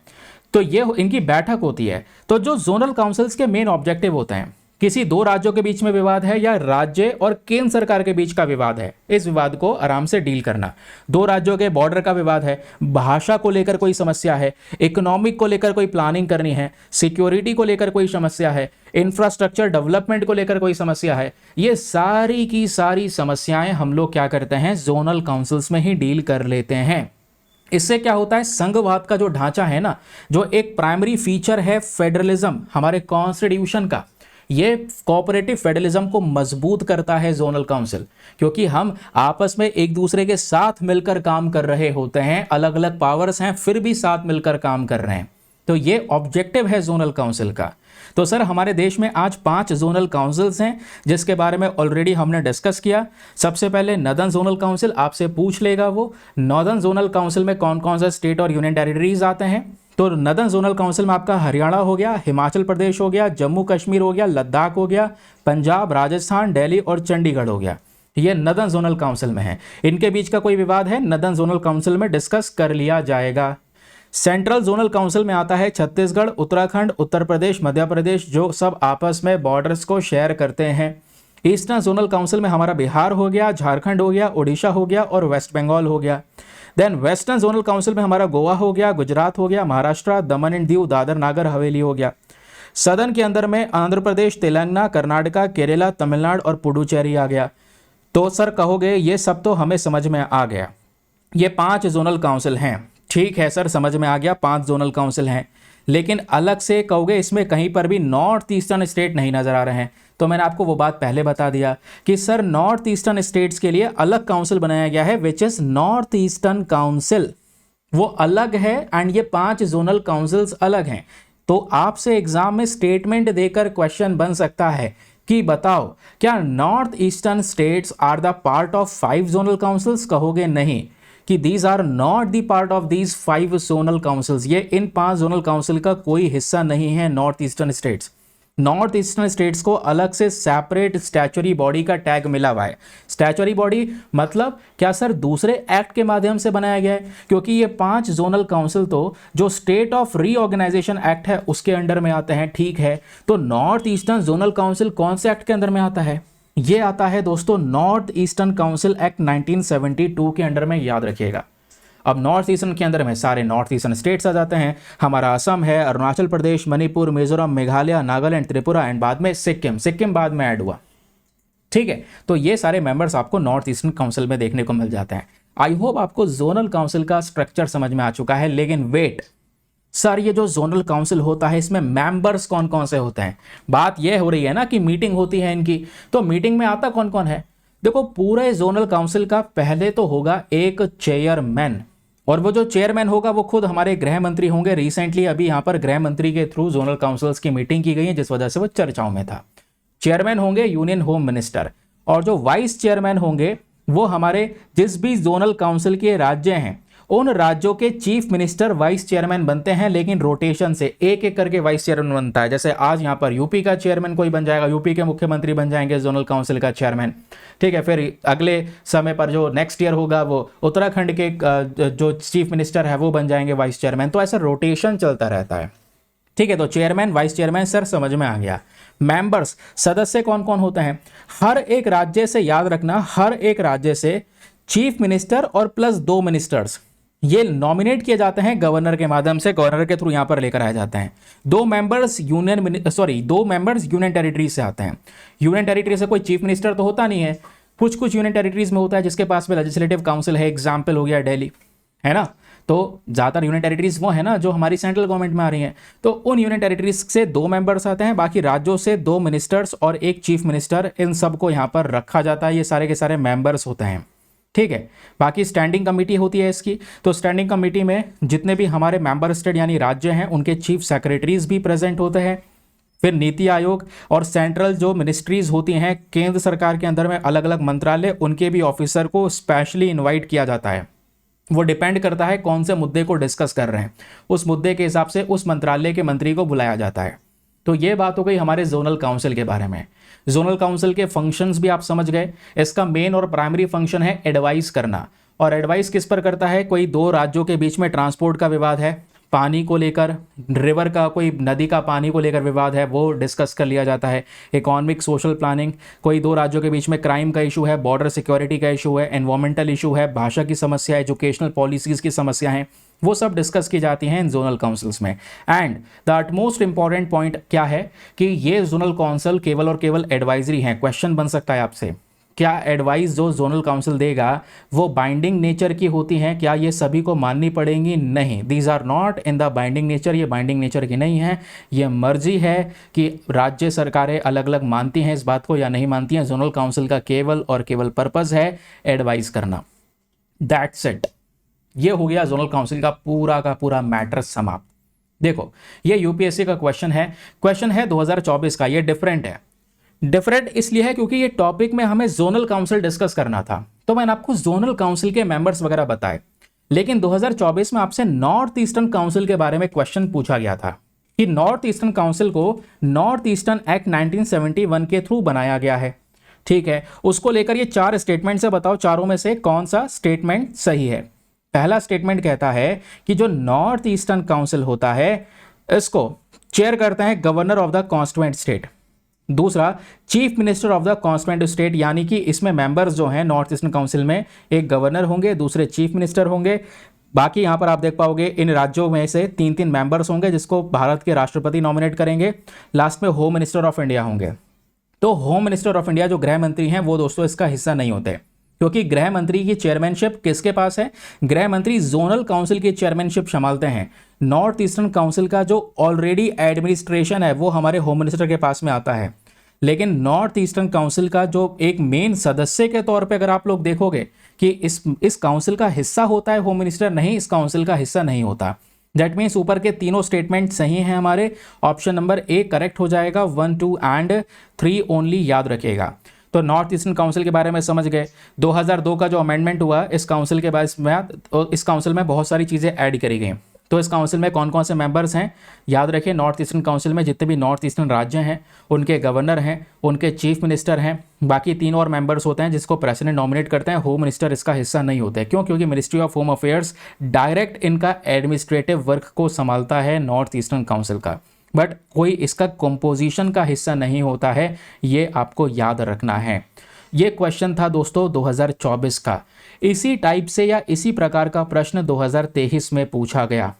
तो ये इनकी बैठक होती है। तो जो जोनल काउंसिल्स के मेन ऑब्जेक्टिव होते हैं, किसी 2 राज्यों के बीच में विवाद है या राज्य और केंद्र सरकार के बीच का विवाद है, इस विवाद को आराम से डील करना। 2 राज्यों के बॉर्डर का विवाद है, भाषा को लेकर कोई समस्या है, इकोनॉमिक को लेकर कोई प्लानिंग करनी है, सिक्योरिटी को लेकर कोई समस्या है, इंफ्रास्ट्रक्चर डेवलपमेंट को लेकर कोई समस्या है, ये सारी की सारी समस्याएं हम लोग क्या करते हैं, जोनल काउंसिल्स में ही डील कर लेते हैं। इससे क्या होता है, संघवाद का जो ढांचा है ना, जो एक प्राइमरी फीचर है फेडरलिज्म हमारे कॉन्स्टिट्यूशन का, ये कोऑपरेटिव फेडरलिज्म को मजबूत करता है जोनल काउंसिल, क्योंकि हम आपस में एक दूसरे के साथ मिलकर काम कर रहे होते हैं। अलग अलग पावर्स हैं फिर भी साथ मिलकर काम कर रहे हैं। तो ये ऑब्जेक्टिव है जोनल काउंसिल का। तो सर हमारे देश में आज 5 जोनल काउंसिल्स हैं जिसके बारे में ऑलरेडी हमने डिस्कस किया। सबसे पहले नॉर्दर्न जोनल काउंसिल, आपसे पूछ लेगा वो नॉर्दर्न जोनल काउंसिल में कौन कौन सा स्टेट और यूनियन टेरिटरीज आते हैं। तो नॉर्दर्न जोनल काउंसिल में आपका हरियाणा हो गया, हिमाचल प्रदेश हो गया, जम्मू कश्मीर हो गया, लद्दाख हो गया, पंजाब, राजस्थान, दिल्ली और चंडीगढ़ हो गया। ये नॉर्दर्न जोनल काउंसिल में है। इनके बीच का कोई विवाद है, नॉर्दर्न जोनल काउंसिल में डिस्कस कर लिया जाएगा। सेंट्रल जोनल काउंसिल में आता है छत्तीसगढ़, उत्तराखंड, उत्तर प्रदेश, मध्य प्रदेश, जो सब आपस में बॉर्डर्स को शेयर करते हैं। ईस्टर्न जोनल काउंसिल में हमारा बिहार हो गया, झारखंड हो गया, उड़ीसा हो गया और वेस्ट बंगाल हो गया। देन वेस्टर्न जोनल काउंसिल में हमारा गोवा हो गया, गुजरात हो गया, महाराष्ट्र, दमन एंड दीव, दादर नागर हवेली हो गया। सदर्न के अंदर में आंध्र प्रदेश, तेलंगाना, कर्नाटका, केरला, तमिलनाडु और पुडुचेरी आ गया। तो सर कहोगे ये सब तो हमें समझ में आ गया, ये 5 जोनल काउंसिल हैं। ठीक है सर, समझ में आ गया 5 जोनल काउंसिल हैं, लेकिन अलग से कहोगे इसमें कहीं पर भी नॉर्थ ईस्टर्न स्टेट नहीं नजर आ रहे हैं। तो मैंने आपको वो बात पहले बता दिया कि सर नॉर्थ ईस्टर्न स्टेट्स के लिए अलग काउंसिल बनाया गया है, which is north eastern council, वो अलग है एंड ये 5 जोनल काउंसिल्स अलग हैं। तो आपसे एग्जाम में स्टेटमेंट देकर क्वेश्चन बन सकता है कि बताओ क्या north eastern states are the part of 5 zonal councils, कहोगे नहीं कि these are not the part of these 5 zonal councils, ये इन 5 जोनल काउंसिल का कोई हिस्सा नहीं है north eastern states. North eastern states को अलग से सेपरेट स्टैच्यूटरी बॉडी का टैग मिला हुआ है। स्टैच्यूटरी बॉडी मतलब क्या सर दूसरे एक्ट के माध्यम से बनाया गया है, क्योंकि ये 5 जोनल काउंसिल तो जो स्टेट ऑफ रीऑर्गेनाइजेशन एक्ट है उसके अंडर में आते हैं। ठीक है, तो नॉर्थ ईस्टर्न जोनल काउंसिल कौन से एक्ट के अंदर में आता है? ये आता है दोस्तों नॉर्थ ईस्टर्न काउंसिल एक्ट 1972 के अंडर में, याद रखिएगा। अब नॉर्थ ईस्टर्न के अंदर में सारे नॉर्थ ईस्टर्न स्टेट्स आ जाते हैं। हमारा असम है, अरुणाचल प्रदेश, मणिपुर, मिजोरम, मेघालय, नागालैंड, त्रिपुरा एंड बाद में सिक्किम। सिक्किम बाद में ऐड हुआ। ठीक है, तो ये सारे मेंबर्स आपको नॉर्थ ईस्टर्न काउंसिल में देखने को मिल जाते हैं। आई होप आपको जोनल काउंसिल का स्ट्रक्चर समझ में आ चुका है। लेकिन वेट सर, ये जो जोनल काउंसिल होता है इसमें मेंबर्स कौन कौन से होते हैं? बात यह हो रही है ना कि मीटिंग होती है इनकी, तो मीटिंग में आता कौन कौन है? देखो, पूरे जोनल काउंसिल का पहले तो होगा एक चेयरमैन, और वो जो चेयरमैन होगा वो खुद हमारे गृह मंत्री होंगे। रिसेंटली अभी यहाँ पर गृह मंत्री के थ्रू जोनल काउंसिल्स की मीटिंग की गई है, जिस वजह से वो चर्चाओं में था। चेयरमैन होंगे यूनियन होम मिनिस्टर, और जो वाइस चेयरमैन होंगे वो हमारे जिस भी जोनल काउंसिल के राज्य हैं उन राज्यों के चीफ मिनिस्टर वाइस चेयरमैन बनते हैं, लेकिन रोटेशन से एक एक करके वाइस चेयरमैन बनता है। जैसे आज यहाँ पर यूपी का चेयरमैन कोई बन जाएगा, यूपी के मुख्यमंत्री बन जाएंगे जोनल काउंसिल का चेयरमैन। ठीक है, फिर अगले समय पर जो नेक्स्ट ईयर होगा वो उत्तराखंड के जो चीफ मिनिस्टर है वो बन जाएंगे वाइस चेयरमैन। तो ऐसा रोटेशन चलता रहता है। ठीक है, तो चेयरमैन, वाइस चेयरमैन सर समझ में आ गया। मेंबर्स, सदस्य कौन कौन होते हैं? हर एक राज्य से, याद रखना, हर एक राज्य से चीफ मिनिस्टर और प्लस 2 मिनिस्टर्स ये नॉमिनेट किए जाते हैं गवर्नर के माध्यम से, गवर्नर के थ्रू यहां पर लेकर आए जाते हैं। 2 मेंबर्स यूनियन टेरिटरी से आते हैं। यूनियन टेरिटरी से कोई चीफ मिनिस्टर तो होता नहीं है, कुछ कुछ यूनियन टेरिटरीज में होता है जिसके पास में लेजिस्लेटिव काउंसिल है। एग्जाम्पल हो गया दिल्ली, है ना। तो ज़्यादातर यूनियन टेरिटरीज वो है ना जो हमारी सेंट्रल गवर्नमेंट में आ रही हैं। तो उन यूनियन टेरिटरीज से 2 मेंबर्स आते हैं, बाकी राज्यों से 2 मिनिस्टर्स और 1 चीफ मिनिस्टर, इन सबको यहाँ पर रखा जाता है। ये सारे के सारे मेंबर्स होते हैं। ठीक है, बाकी स्टैंडिंग कमेटी होती है इसकी। तो स्टैंडिंग कमेटी में जितने भी हमारे मेंबर स्टेट यानी राज्य हैं उनके चीफ सेक्रेटरीज भी प्रेजेंट होते हैं। फिर नीति आयोग और सेंट्रल जो मिनिस्ट्रीज होती हैं केंद्र सरकार के अंदर में, अलग अलग मंत्रालय, उनके भी ऑफिसर को स्पेशली इन्वाइट किया जाता है। वो डिपेंड करता है कौन से मुद्दे को डिस्कस कर रहे हैं, उस मुद्दे के हिसाब से उस मंत्रालय के मंत्री को बुलाया जाता है। तो ये बात हो गई हमारे जोनल काउंसिल के बारे में। जोनल काउंसिल के फंक्शंस भी आप समझ गए। इसका मेन और प्राइमरी फंक्शन है एडवाइस करना। और एडवाइस किस पर करता है? कोई 2 राज्यों के बीच में ट्रांसपोर्ट का विवाद है, पानी को लेकर, रिवर का, कोई नदी का पानी को लेकर विवाद है, वो डिस्कस कर लिया जाता है। इकोनॉमिक सोशल प्लानिंग, कोई 2 राज्यों के बीच में क्राइम का इशू है, बॉर्डर सिक्योरिटी का इशू है, एनवायरमेंटल इशू है, भाषा की समस्या, एजुकेशनल पॉलिसीज़ की समस्या है, वो सब डिस्कस की जाती हैं इन जोनल काउंसिल्स में। And the utmost important point क्या है कि ये जोनल काउंसिल केवल और केवल एडवाइजरी हैं। क्वेश्चन बन सकता है आपसे, क्या एडवाइस जो जोनल काउंसिल देगा वो बाइंडिंग नेचर की होती हैं? क्या ये सभी को माननी पड़ेंगी? नहीं, these are not in the binding nature. ये बाइंडिंग नेचर की नहीं है। ये मर्जी है कि राज्य सरकारें अलग अलग मानती हैं इस बात को या नहीं मानती हैं। जोनल काउंसिल का केवल और केवल पर्पस है एडवाइस करना। That's it. ये हो गया जोनल काउंसिल का पूरा मैटर समाप्त। देखो, ये यूपीएससी का क्वेश्चन है 2024 का। ये डिफरेंट है। डिफरेंट इसलिए है क्योंकि ये टॉपिक में हमें जोनल काउंसिल डिस्कस करना था, तो मैंने आपको जोनल काउंसिल के मेंबर्स वगैरह बताए। लेकिन 2024 में आपसे नॉर्थ ईस्टर्न काउंसिल के बारे में क्वेश्चन पूछा गया था कि नॉर्थ ईस्टर्न काउंसिल को नॉर्थ ईस्टर्न एक्ट 1971 के थ्रू बनाया गया है। ठीक है, उसको लेकर ये 4 स्टेटमेंट से बताओ, चारों में से कौन सा स्टेटमेंट सही है। पहला स्टेटमेंट कहता है कि जो नॉर्थ ईस्टर्न काउंसिल होता है इसको चेयर करते हैं governor of the constituent state. दूसरा, chief minister of the constituent state, यानी कि इसमें मेंबर्स जो हैं नॉर्थ ईस्टर्न काउंसिल में, एक गवर्नर होंगे, दूसरे चीफ मिनिस्टर होंगे। बाकी यहाँ पर आप देख पाओगे इन राज्यों में से तीन तीन मेंबर्स होंगे जिसको भारत के राष्ट्रपति नॉमिनेट करेंगे। लास्ट में होम मिनिस्टर ऑफ इंडिया होंगे। तो होम मिनिस्टर ऑफ इंडिया जो गृह मंत्री हैं वो दोस्तों इसका हिस्सा नहीं होते, क्योंकि गृह मंत्री की चेयरमैनशिप किसके पास है? गृह मंत्री जोनल काउंसिल की चेयरमैनशिप संभालते हैं। नॉर्थ ईस्टर्न काउंसिल का जो ऑलरेडी एडमिनिस्ट्रेशन है वो हमारे होम मिनिस्टर के पास में आता है, लेकिन नॉर्थ ईस्टर्न काउंसिल का जो एक मेन सदस्य के तौर पे अगर आप लोग देखोगे कि इस काउंसिल का हिस्सा होता है होम मिनिस्टर, नहीं, इस काउंसिल का हिस्सा नहीं होता। दैट मीन्स ऊपर के तीनों स्टेटमेंट सही हैं हमारे। ऑप्शन नंबर ए करेक्ट हो जाएगा, 1, 2 एंड 3 ओनली याद रखिएगा। तो नॉर्थ ईस्टर्न काउंसिल के बारे में समझ गए। 2002 का जो अमेंडमेंट हुआ इस काउंसिल के बाद में, इस काउंसिल में बहुत सारी चीज़ें ऐड करी गई। तो इस काउंसिल में कौन कौन से मेंबर्स हैं याद रखिए। नॉर्थ ईस्टर्न काउंसिल में जितने भी नॉर्थ ईस्टर्न राज्य हैं उनके गवर्नर हैं, उनके चीफ मिनिस्टर हैं, बाकी 3 और मेंबर्स होते हैं जिसको प्रेसिडेंट नॉमिनेट करते हैं। होम मिनिस्टर इसका हिस्सा नहीं होते हैं। क्यों? क्योंकि ministry of home affairs direct इनका एडमिनिस्ट्रेटिव वर्क को संभालता है नॉर्थ ईस्टर्न काउंसिल का, बट कोई इसका कंपोजिशन का हिस्सा नहीं होता है, ये आपको याद रखना है। ये क्वेश्चन था दोस्तों 2024 का। इसी टाइप से या इसी प्रकार का प्रश्न 2023 में पूछा गया।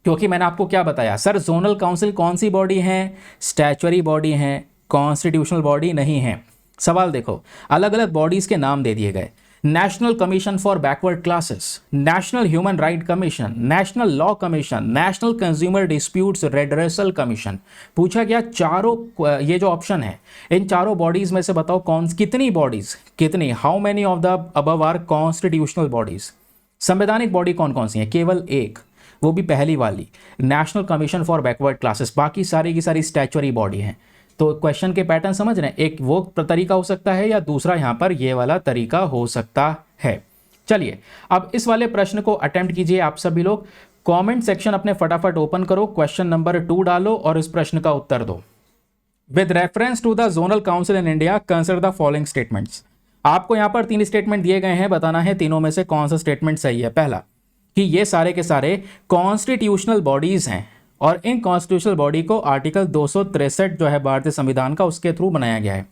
क्योंकि मैंने आपको क्या बताया सर, जोनल काउंसिल कौन सी बॉडी है? स्टैचुअरी बॉडी है, कॉन्स्टिट्यूशनल बॉडी नहीं है। सवाल देखो, अलग अलग बॉडीज के नाम दे दिए गए। National commission for backward classes, national human right commission, national law commission, national consumer disputes redressal commission. पूछा गया चारों, ये जो ऑप्शन है इन चारों बॉडीज में से बताओ कौन कितनी बॉडीज, कितनी, how many of the above are constitutional bodies. संवैधानिक बॉडी कौन कौन सी है? केवल एक, वो भी पहली वाली, national commission for backward classes. बाकी सारी की सारी स्टैचुअरी बॉडी हैं। तो क्वेश्चन के पैटर्न समझ रहे हैं, एक वो तरीका हो सकता है या दूसरा यहाँ पर ये वाला तरीका हो सकता है। चलिए अब इस वाले प्रश्न को अटेम्प्ट कीजिए आप सभी लोग। कमेंट सेक्शन अपने फटाफट ओपन करो, क्वेश्चन नंबर 2 डालो और इस प्रश्न का उत्तर दो। With reference to the zonal council in India consider the following statements. आपको यहाँ पर 3 स्टेटमेंट दिए गए हैं, बताना है तीनों में से कौन सा स्टेटमेंट सही है। पहला कि ये सारे के सारे कॉन्स्टिट्यूशनल बॉडीज हैं और इन कॉन्स्टिट्यूशनल बॉडी को आर्टिकल 263 जो है भारतीय संविधान का, उसके थ्रू बनाया गया है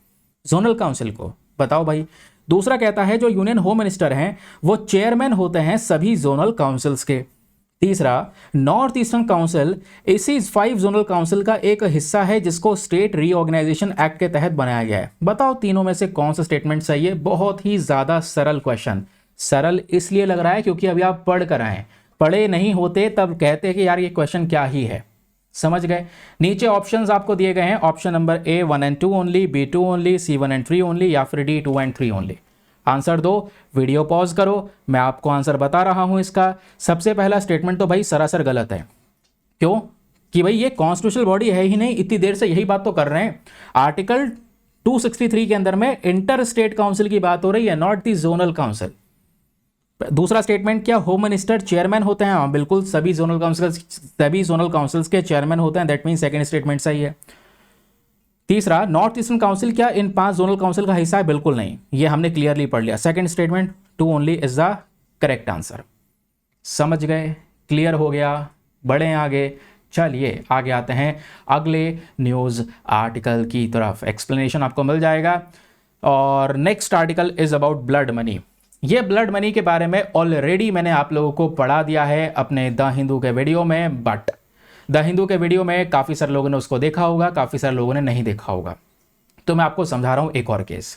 जोनल काउंसिल को। बताओ भाई। दूसरा कहता है जो यूनियन होम मिनिस्टर हैं वो चेयरमैन होते हैं सभी जोनल काउंसिल्स के। तीसरा, नॉर्थ ईस्टर्न काउंसिल इसी 5 जोनल काउंसिल का एक हिस्सा है जिसको स्टेट रीऑर्गेनाइजेशन एक्ट के तहत बनाया गया है। बताओ तीनों में से कौन सा स्टेटमेंट सही है। बहुत ही ज्यादा सरल क्वेश्चन। सरल इसलिए लग रहा है क्योंकि अभी आप पढ़ कर आए, पढ़े नहीं होते तब कहते कि यार ये क्वेश्चन क्या ही है। समझ गए। नीचे ऑप्शंस आपको दिए गए हैं, option number A 1 and 2 only, B 2 only, C 1 and 3 only, या फिर डी 2 एंड 3 ओनली। आंसर दो, वीडियो पॉज करो, मैं आपको आंसर बता रहा हूं इसका। सबसे पहला स्टेटमेंट तो भाई सरासर गलत है। क्यों? कि भाई ये कॉन्स्टिट्यूशनल बॉडी है ही नहीं, इतनी देर से यही बात तो कर रहे हैं। आर्टिकल 263 के अंदर में इंटर स्टेट काउंसिल की बात हो रही है, नॉट दी जोनल काउंसिल। दूसरा स्टेटमेंट क्या होम मिनिस्टर चेयरमैन होते हैं? हाँ बिल्कुल, सभी जोनल काउंसिल्स के चेयरमैन होते हैं। दैट मीन सेकंड स्टेटमेंट सही है। तीसरा, नॉर्थ ईस्टर्न काउंसिल क्या इन 5 जोनल काउंसिल का हिस्सा है? बिल्कुल नहीं, ये हमने क्लियरली पढ़ लिया। Second statement 2 only is the correct answer. समझ गए? क्लियर हो गया? बढ़े आगे। चलिए आगे आते हैं अगले न्यूज़ आर्टिकल की तरफ। एक्सप्लेनेशन आपको मिल जाएगा। और next article is about blood money. ये ब्लड मनी के बारे में ऑलरेडी मैंने आप लोगों को पढ़ा दिया है अपने द हिंदू के वीडियो में, बट द हिंदू के वीडियो में काफ़ी सारे लोगों ने उसको देखा होगा, काफ़ी सारे लोगों ने नहीं देखा होगा। तो मैं आपको समझा रहा हूँ एक और केस।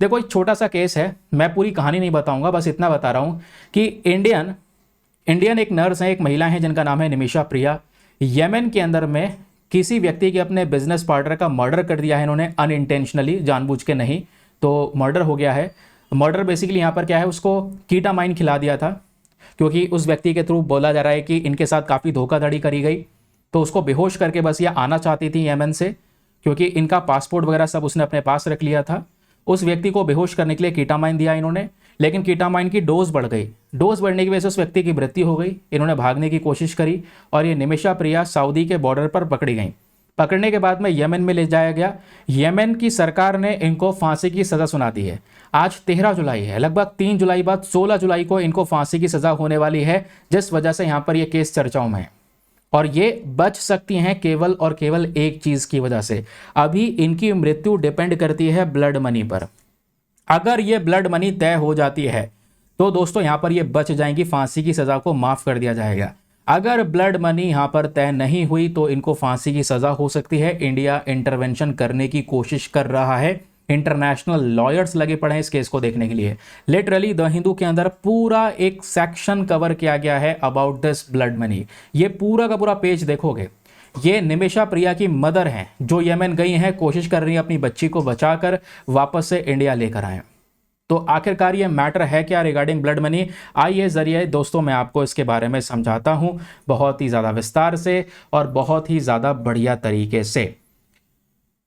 देखो एक छोटा सा केस है, मैं पूरी कहानी नहीं बताऊंगा, बस इतना बता रहा हूँ कि इंडियन एक नर्स है, एक महिला है जिनका नाम है निमिषा प्रिया। येमेन के अंदर में किसी व्यक्ति के अपने बिजनेस पार्टनर का मर्डर कर दिया है इन्होंने, अनइंटेंशनली, जानबूझ के नहीं, तो मर्डर हो गया है। मर्डर बेसिकली यहाँ पर क्या है, उसको कीटामाइन खिला दिया था, क्योंकि उस व्यक्ति के थ्रू बोला जा रहा है कि इनके साथ काफ़ी धोखाधड़ी करी गई, तो उसको बेहोश करके बस ये आना चाहती थी येमेन से, क्योंकि इनका पासपोर्ट वगैरह सब उसने अपने पास रख लिया था। उस व्यक्ति को बेहोश करने के लिए कीटामाइन दिया इन्होंने, लेकिन कीटामाइन की डोज बढ़ गई। डोज बढ़ने की वजह से उस व्यक्ति की मृत्यु हो गई। इन्होंने भागने की कोशिश करी और ये निमिषा प्रिया सऊदी के बॉर्डर पर पकड़ी गई। पकड़ने के बाद में येमेन में ले जाया गया। येमेन की सरकार ने इनको फांसी की सज़ा सुना दी है। आज 13 जुलाई है, लगभग 3 जुलाई बाद 16 जुलाई को इनको फांसी की सज़ा होने वाली है, जिस वजह से यहाँ पर यह केस चर्चाओं में है। और ये बच सकती हैं केवल और केवल एक चीज की वजह से। अभी इनकी मृत्यु डिपेंड करती है ब्लड मनी पर। अगर ये ब्लड मनी तय हो जाती है तो दोस्तों यहां पर ये बच जाएंगी, फांसी की सजा को माफ कर दिया जाएगा। अगर ब्लड मनी यहां पर तय नहीं हुई तो इनको फांसी की सजा हो सकती है। इंडिया इंटरवेंशन करने की कोशिश कर रहा है, इंटरनेशनल लॉयर्स लगे पड़े हैं इस केस को देखने के लिए। लिटरली द हिंदू के अंदर पूरा एक सेक्शन कवर किया गया है अबाउट दिस ब्लड मनी। ये पूरा का पूरा पेज देखोगे, ये निमिषा प्रिया की मदर हैं जो यमन गई हैं, कोशिश कर रही हैं अपनी बच्ची को बचाकर वापस से इंडिया लेकर आए। तो आखिरकार ये मैटर है क्या रिगार्डिंग ब्लड मनी, आइए जरिए दोस्तों मैं आपको इसके बारे में समझाता हूं बहुत ही ज़्यादा विस्तार से और बहुत ही ज़्यादा बढ़िया तरीके से।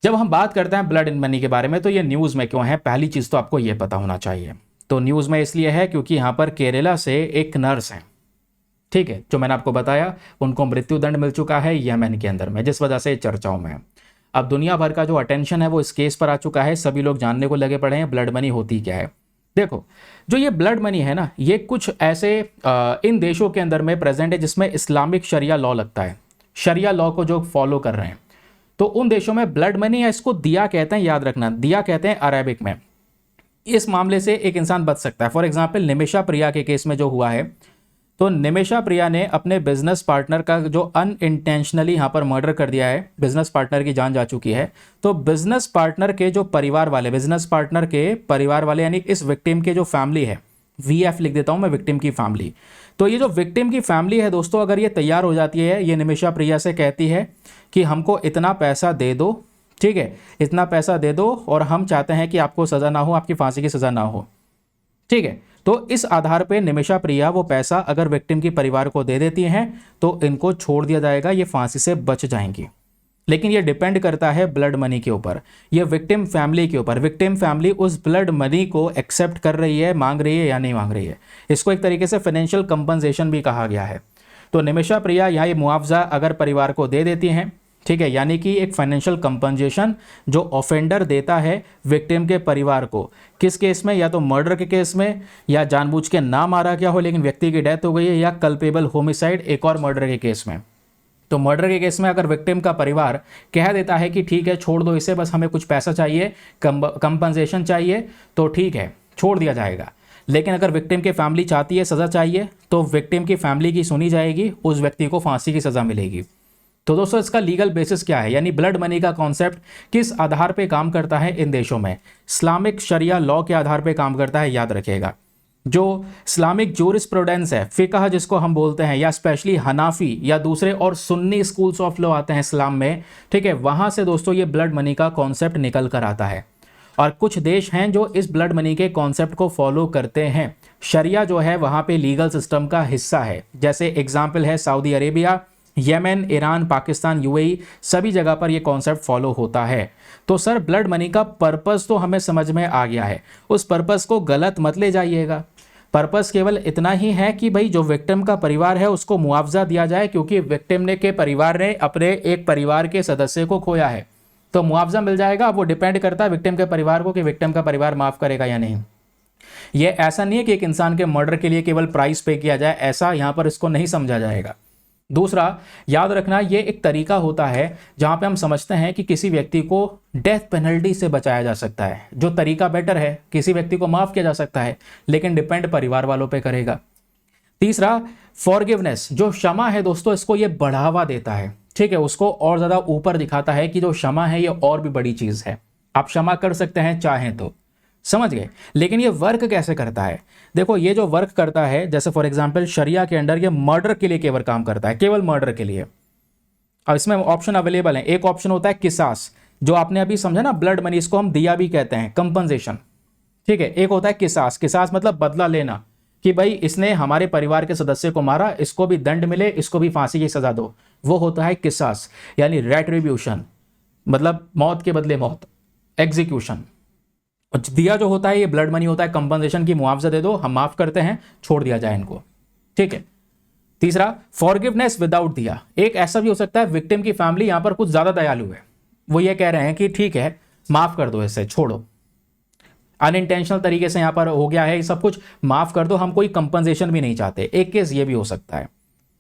जब हम बात करते हैं ब्लड मनी के बारे में तो ये न्यूज़ में क्यों है, पहली चीज़ तो आपको ये पता होना चाहिए। तो न्यूज़ में इसलिए है क्योंकि यहाँ पर केरला से एक नर्स हैं, ठीक है, जो मैंने आपको बताया उनको मृत्युदंड मिल चुका है यमन के अंदर में, जिस वजह से चर्चाओं में है। अब दुनिया भर का जो अटेंशन है वो इस केस पर आ चुका है, सभी लोग जानने को लगे पड़े हैं ब्लड मनी होती क्या है। देखो जो ये ब्लड मनी है ना, ये कुछ ऐसे इन देशों के अंदर में प्रेजेंट है जिसमें इस्लामिक शरिया लॉ लगता है, शरिया लॉ को जो फॉलो कर रहे हैं। तो उन देशों में ब्लड मनी है, इसको दिया कहते हैं, याद रखना दिया कहते हैं अरेबिक में। इस मामले से एक इंसान बच सकता है। फॉर एग्जाम्पल निमिषा प्रिया के केस में जो हुआ है, तो निमिषा प्रिया ने अपने बिजनेस पार्टनर का जो अनइंटेंशनली यहाँ पर मर्डर कर दिया है, बिजनेस पार्टनर की जान जा चुकी है। तो बिजनेस पार्टनर के जो परिवार वाले, बिजनेस पार्टनर के परिवार वाले यानी इस विक्टिम के जो फैमिली है, VF लिख देता हूँ मैं, विक्टिम की फैमिली। तो ये जो विक्टिम की फैमिली है दोस्तों, अगर ये तैयार हो जाती है, ये निमिषा प्रिया से कहती है कि हमको इतना पैसा दे दो, ठीक है, इतना पैसा दे दो और हम चाहते हैं कि आपको सज़ा ना हो, आपकी फांसी की सज़ा ना हो, ठीक है। तो इस आधार पे निमिषा प्रिया वो पैसा अगर विक्टिम की परिवार को दे देती हैं तो इनको छोड़ दिया जाएगा, ये फांसी से बच जाएंगी। लेकिन ये डिपेंड करता है ब्लड मनी के ऊपर, ये विक्टिम फैमिली के ऊपर। विक्टिम फैमिली उस ब्लड मनी को एक्सेप्ट कर रही है, मांग रही है या नहीं मांग रही है। इसको एक तरीके से फाइनेंशियल कंपनसेशन भी कहा गया है। तो निमिषा प्रिया यहाँ ये मुआवजा अगर परिवार को दे देती हैं, ठीक है, यानी कि एक फाइनेंशियल कंपनसेशन जो ऑफेंडर देता है विक्टिम के परिवार को, किस केस में, या तो मर्डर के केस में, या जानबूझ के ना मारा गया हो लेकिन व्यक्ति की डेथ हो गई है, या कल्पेबल होमिसाइड एक और मर्डर के केस में। तो मर्डर के केस में अगर विक्टिम का परिवार कह देता है कि ठीक है छोड़ दो इसे, बस हमें कुछ पैसा चाहिए, कंपनसेशन चाहिए, तो ठीक है छोड़ दिया जाएगा। लेकिन अगर विक्टिम की फैमिली चाहती है सज़ा चाहिए तो विक्टिम की फैमिली की सुनी जाएगी, उस व्यक्ति को फांसी की सज़ा मिलेगी। तो दोस्तों इसका लीगल बेसिस क्या है, यानी ब्लड मनी का कॉन्सेप्ट किस आधार पे काम करता है इन देशों में, इस्लामिक शरिया लॉ के आधार पे काम करता है, याद रखिएगा। जो इस्लामिक जूरिस्प्रूडेंस है, फिकह जिसको हम बोलते हैं, या स्पेशली हनाफी या दूसरे और सुन्नी स्कूल्स ऑफ लॉ आते हैं इस्लाम में, ठीक है, वहां से दोस्तों ये ब्लड मनी का कॉन्सेप्ट निकल कर आता है। और कुछ देश हैं जो इस ब्लड मनी के कॉन्सेप्ट को फॉलो करते हैं। शरिया जो है वहां पे लीगल सिस्टम का हिस्सा है, जैसे एग्जाम्पल है Saudi Arabia, Yemen, Iran, Pakistan, UAE, सभी जगह पर यह कॉन्सेप्ट फॉलो होता है। तो सर ब्लड मनी का पर्पस तो हमें समझ में आ गया है, उस पर्पस को गलत मत ले जाइएगा। पर्पस केवल इतना ही है कि भाई जो विक्टिम का परिवार है उसको मुआवजा दिया जाए, क्योंकि विक्टिम ने के परिवार ने अपने एक परिवार के सदस्य को खोया है, तो मुआवजा मिल जाएगा। अब वो डिपेंड करता है विक्टिम के परिवार को कि विक्टिम का परिवार माफ करेगा या नहीं। ये ऐसा नहीं है कि एक इंसान के मर्डर के लिए केवल प्राइस पे किया जाए, ऐसा यहां पर इसको नहीं समझा जाएगा। दूसरा याद रखना, ये एक तरीका होता है जहां पे हम समझते हैं कि किसी व्यक्ति को डेथ पेनल्टी से बचाया जा सकता है। जो तरीका बेटर है, किसी व्यक्ति को माफ किया जा सकता है, लेकिन डिपेंड परिवार वालों पे करेगा। तीसरा फॉरगिवनेस, जो क्षमा है दोस्तों, इसको ये बढ़ावा देता है, ठीक है, उसको और ज्यादा ऊपर दिखाता है कि जो क्षमा है ये और भी बड़ी चीज है, आप क्षमा कर सकते हैं चाहें तो, समझ गए। लेकिन ये वर्क कैसे करता है, देखो ये जो वर्क करता है, जैसे फॉर एग्जांपल शरिया के अंडर ये मर्डर के लिए केवल काम करता है, केवल मर्डर के लिए। अब इसमें ऑप्शन अवेलेबल है, एक ऑप्शन होता है किसास, जो आपने अभी समझा ना ब्लड मनी, इसको हम दिया भी कहते हैं, कंपनसेशन, ठीक है। एक होता है किसास, किसास मतलब बदला लेना, कि भाई इसने हमारे परिवार के सदस्य को मारा, इसको भी दंड मिले, इसको भी फांसी की सजा दो, वो होता है किसास, यानी रेट्रिब्यूशन, मतलब मौत के बदले मौत, एग्जीक्यूशन। दिया जो होता है ये ब्लड मनी होता है, कंपनसेशन की मुआवजा दे दो, हम माफ करते हैं, छोड़ दिया जाए इनको, ठीक है। तीसरा फॉरगिवनेस विदाउट दिया, एक ऐसा भी हो सकता है विक्टिम की फैमिली यहां पर कुछ ज्यादा दयालु है, वो ये कह रहे हैं कि ठीक है माफ कर दो, इसे छोड़ो, अनइंटेंशनल तरीके से यहां पर हो गया है, सब कुछ माफ कर दो, हम कोई कंपनसेशन भी नहीं चाहते, एक केस ये भी हो सकता है।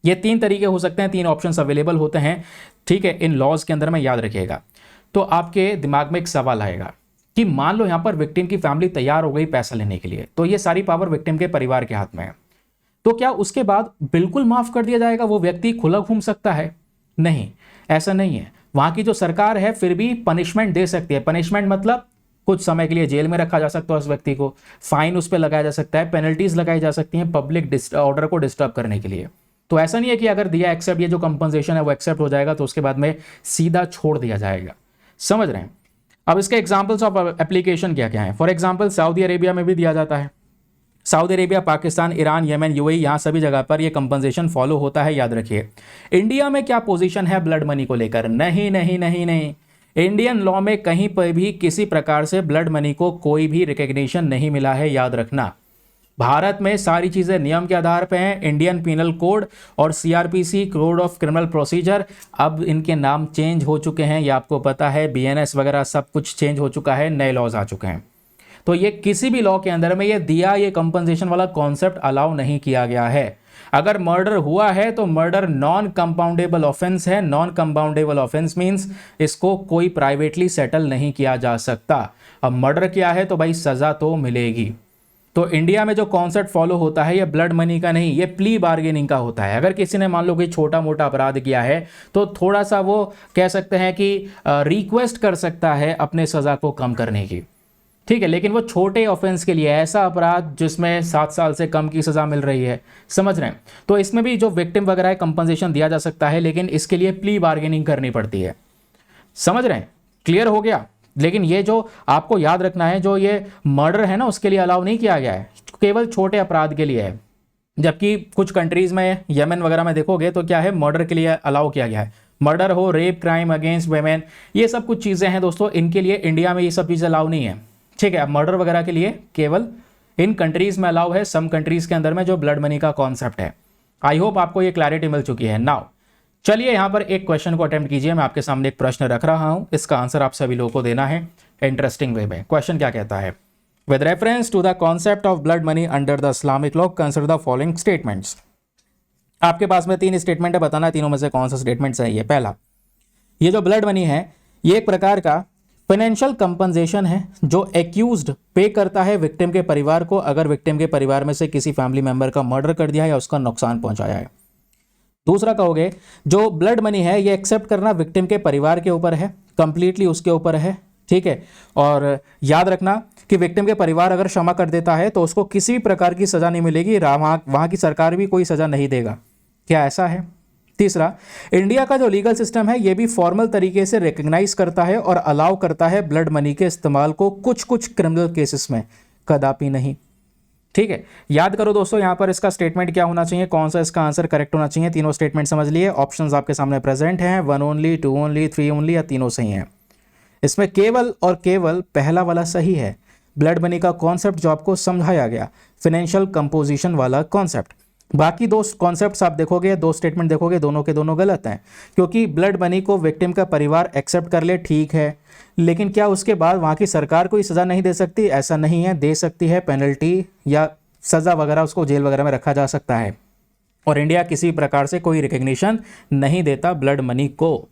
ये 3 तरीके हो सकते हैं, 3 ऑप्शंस अवेलेबल होते हैं, ठीक है, इन लॉज के अंदर में, याद रखिएगा। तो आपके दिमाग में एक सवाल आएगा कि मान लो यहां पर विक्टिम की फैमिली तैयार हो गई पैसा लेने के लिए, तो ये सारी पावर विक्टिम के परिवार के हाथ में है, तो क्या उसके बाद बिल्कुल माफ कर दिया जाएगा, वो व्यक्ति खुला घूम सकता है? नहीं, ऐसा नहीं है। वहां की जो सरकार है फिर भी पनिशमेंट दे सकती है। पनिशमेंट मतलब कुछ समय के लिए जेल में रखा जा सकता है उस व्यक्ति को, फाइन उस पर लगाया जा सकता है, पेनल्टीज लगाई जा सकती हैं पब्लिक ऑर्डर को डिस्टर्ब करने के लिए। तो ऐसा नहीं है कि अगर दिया एक्सेप्ट, ये जो कंपनसेशन है वो एक्सेप्ट हो जाएगा तो उसके बाद में सीधा छोड़ दिया जाएगा। समझ रहे हैं? अब इसके एग्जाम्पल्स ऑफ एप्लीकेशन क्या क्या है? फॉर एग्जाम्पल सऊदी अरेबिया में भी दिया जाता है। Saudi Arabia, Pakistan, Iran, Yemen, UAE, यहाँ सभी जगह पर ये कंपनसेशन फॉलो होता है, याद रखिए। इंडिया में क्या पोजीशन है ब्लड मनी को लेकर? नहीं नहीं नहीं नहीं, इंडियन लॉ में कहीं पर भी किसी प्रकार से ब्लड मनी को कोई भी रिकग्निशन नहीं मिला है, याद रखना। भारत में सारी चीजें नियम के आधार पर हैं, इंडियन पीनल कोड और CrPC, code of criminal procedure. अब इनके नाम चेंज हो चुके हैं, ये आपको पता है, बीएनएस वगैरह सब कुछ चेंज हो चुका है, नए लॉज आ चुके हैं। तो ये किसी भी लॉ के अंदर में ये दिया, ये कंपनसेशन वाला कॉन्सेप्ट अलाउ नहीं किया गया है। अगर मर्डर हुआ है तो मर्डर नॉन कंपाउंडेबल ऑफेंस है। नॉन कंपाउंडेबल ऑफेंस मींस इसको कोई प्राइवेटली सेटल नहीं किया जा सकता। अब मर्डर क्या है तो भाई सजा तो मिलेगी। तो इंडिया में जो कॉन्सेप्ट फॉलो होता है ये ब्लड मनी का नहीं, ये प्ली बार्गेनिंग का होता है। अगर किसी ने मान लो कोई छोटा मोटा अपराध किया है तो थोड़ा सा वो कह सकते हैं कि रिक्वेस्ट कर सकता है अपने सजा को कम करने की, ठीक है। लेकिन वो छोटे ऑफेंस के लिए, ऐसा अपराध जिसमें 7 साल से कम की सजा मिल रही है, समझ रहे हैं, तो इसमें भी जो विक्टिम वगैरह है कंपनसेशन दिया जा सकता है, लेकिन इसके लिए प्ली बार्गेनिंग करनी पड़ती है। समझ रहे हैं? क्लियर हो गया? लेकिन ये जो आपको याद रखना है, जो ये मर्डर है ना उसके लिए अलाउ नहीं किया गया है, केवल छोटे अपराध के लिए है। जबकि कुछ कंट्रीज में, येमेन वगैरह में देखोगे तो क्या है, मर्डर के लिए अलाउ किया गया है। मर्डर हो, रेप, क्राइम अगेंस्ट वेमेन, ये सब कुछ चीजें हैं दोस्तों, इनके लिए इंडिया में ये सब चीजें अलाउ नहीं है, ठीक है। मर्डर वगैरह के लिए केवल इन कंट्रीज में अलाउ है, सम कंट्रीज के अंदर में जो ब्लड मनी का कॉन्सेप्ट है। आई होप आपको ये क्लैरिटी मिल चुकी है। नाउ चलिए यहां पर एक क्वेश्चन को अटेम्प्ट कीजिए। मैं आपके सामने एक प्रश्न रख रहा हूं, इसका आंसर आप सभी लोगों को देना है इंटरेस्टिंग वे में। क्वेश्चन क्या कहता है? With reference to the concept of blood money under the Islamic law consider the following statements. आपके पास में 3 स्टेटमेंट है, बताना तीनों में से कौन सा स्टेटमेंट सही है। पहला, ये जो ब्लड मनी है ये एक प्रकार का फाइनेंशियल कंपनसेशन है जो एक्यूज्ड पे करता है विक्टिम के परिवार को, अगर विक्टिम के परिवार में से किसी फैमिली मेंबर का मर्डर कर दिया है या उसका नुकसान पहुंचाया है। दूसरा कहोगे, जो ब्लड मनी है ये एक्सेप्ट करना विक्टिम के परिवार के ऊपर है, कंप्लीटली उसके ऊपर है, ठीक है। और याद रखना कि विक्टिम के परिवार अगर क्षमा कर देता है तो उसको किसी भी प्रकार की सजा नहीं मिलेगी, वहां की सरकार भी कोई सजा नहीं देगा। क्या ऐसा है? तीसरा, इंडिया का जो लीगल सिस्टम है ये भी फॉर्मल तरीके से रिकग्नाइज करता है और अलाउ करता है ब्लड मनी के इस्तेमाल को कुछ कुछ क्रिमिनल केसेस में, कदापि नहीं, ठीक है। याद करो दोस्तों, यहां पर इसका स्टेटमेंट क्या होना चाहिए, कौन सा इसका आंसर करेक्ट होना चाहिए। तीनों स्टेटमेंट समझ लिए, ऑप्शंस आपके सामने प्रेजेंट हैं, 1 ओनली, 2 ओनली, 3 ओनली, या तीनों सही हैं। इसमें केवल और केवल पहला वाला सही है, ब्लड मनी का कॉन्सेप्ट जो आपको समझाया गया, फाइनेंशियल कंपोजिशन वाला कॉन्सेप्ट। बाकी 2 कॉन्सेप्ट्स आप देखोगे, 2 स्टेटमेंट देखोगे, दोनों के दोनों गलत हैं, क्योंकि ब्लड मनी को विक्टिम का परिवार एक्सेप्ट कर ले, ठीक है, लेकिन क्या उसके बाद वहाँ की सरकार कोई सज़ा नहीं दे सकती? ऐसा नहीं है, दे सकती है, पेनल्टी या सज़ा वगैरह, उसको जेल वगैरह में रखा जा सकता है। और इंडिया किसी प्रकार से कोई रिकग्निशन नहीं देता ब्लड मनी को।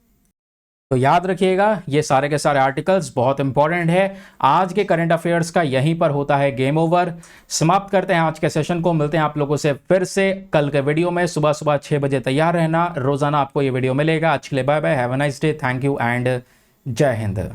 तो याद रखिएगा, ये सारे के सारे आर्टिकल्स बहुत इंपॉर्टेंट है। आज के करंट अफेयर्स का यहीं पर होता है गेम ओवर। समाप्त करते हैं आज के सेशन को, मिलते हैं आप लोगों से फिर से कल के वीडियो में। सुबह सुबह 6 बजे तैयार रहना, रोजाना आपको ये वीडियो मिलेगा। आज के लिए bye bye, have a nice day, thank you and जय हिंद।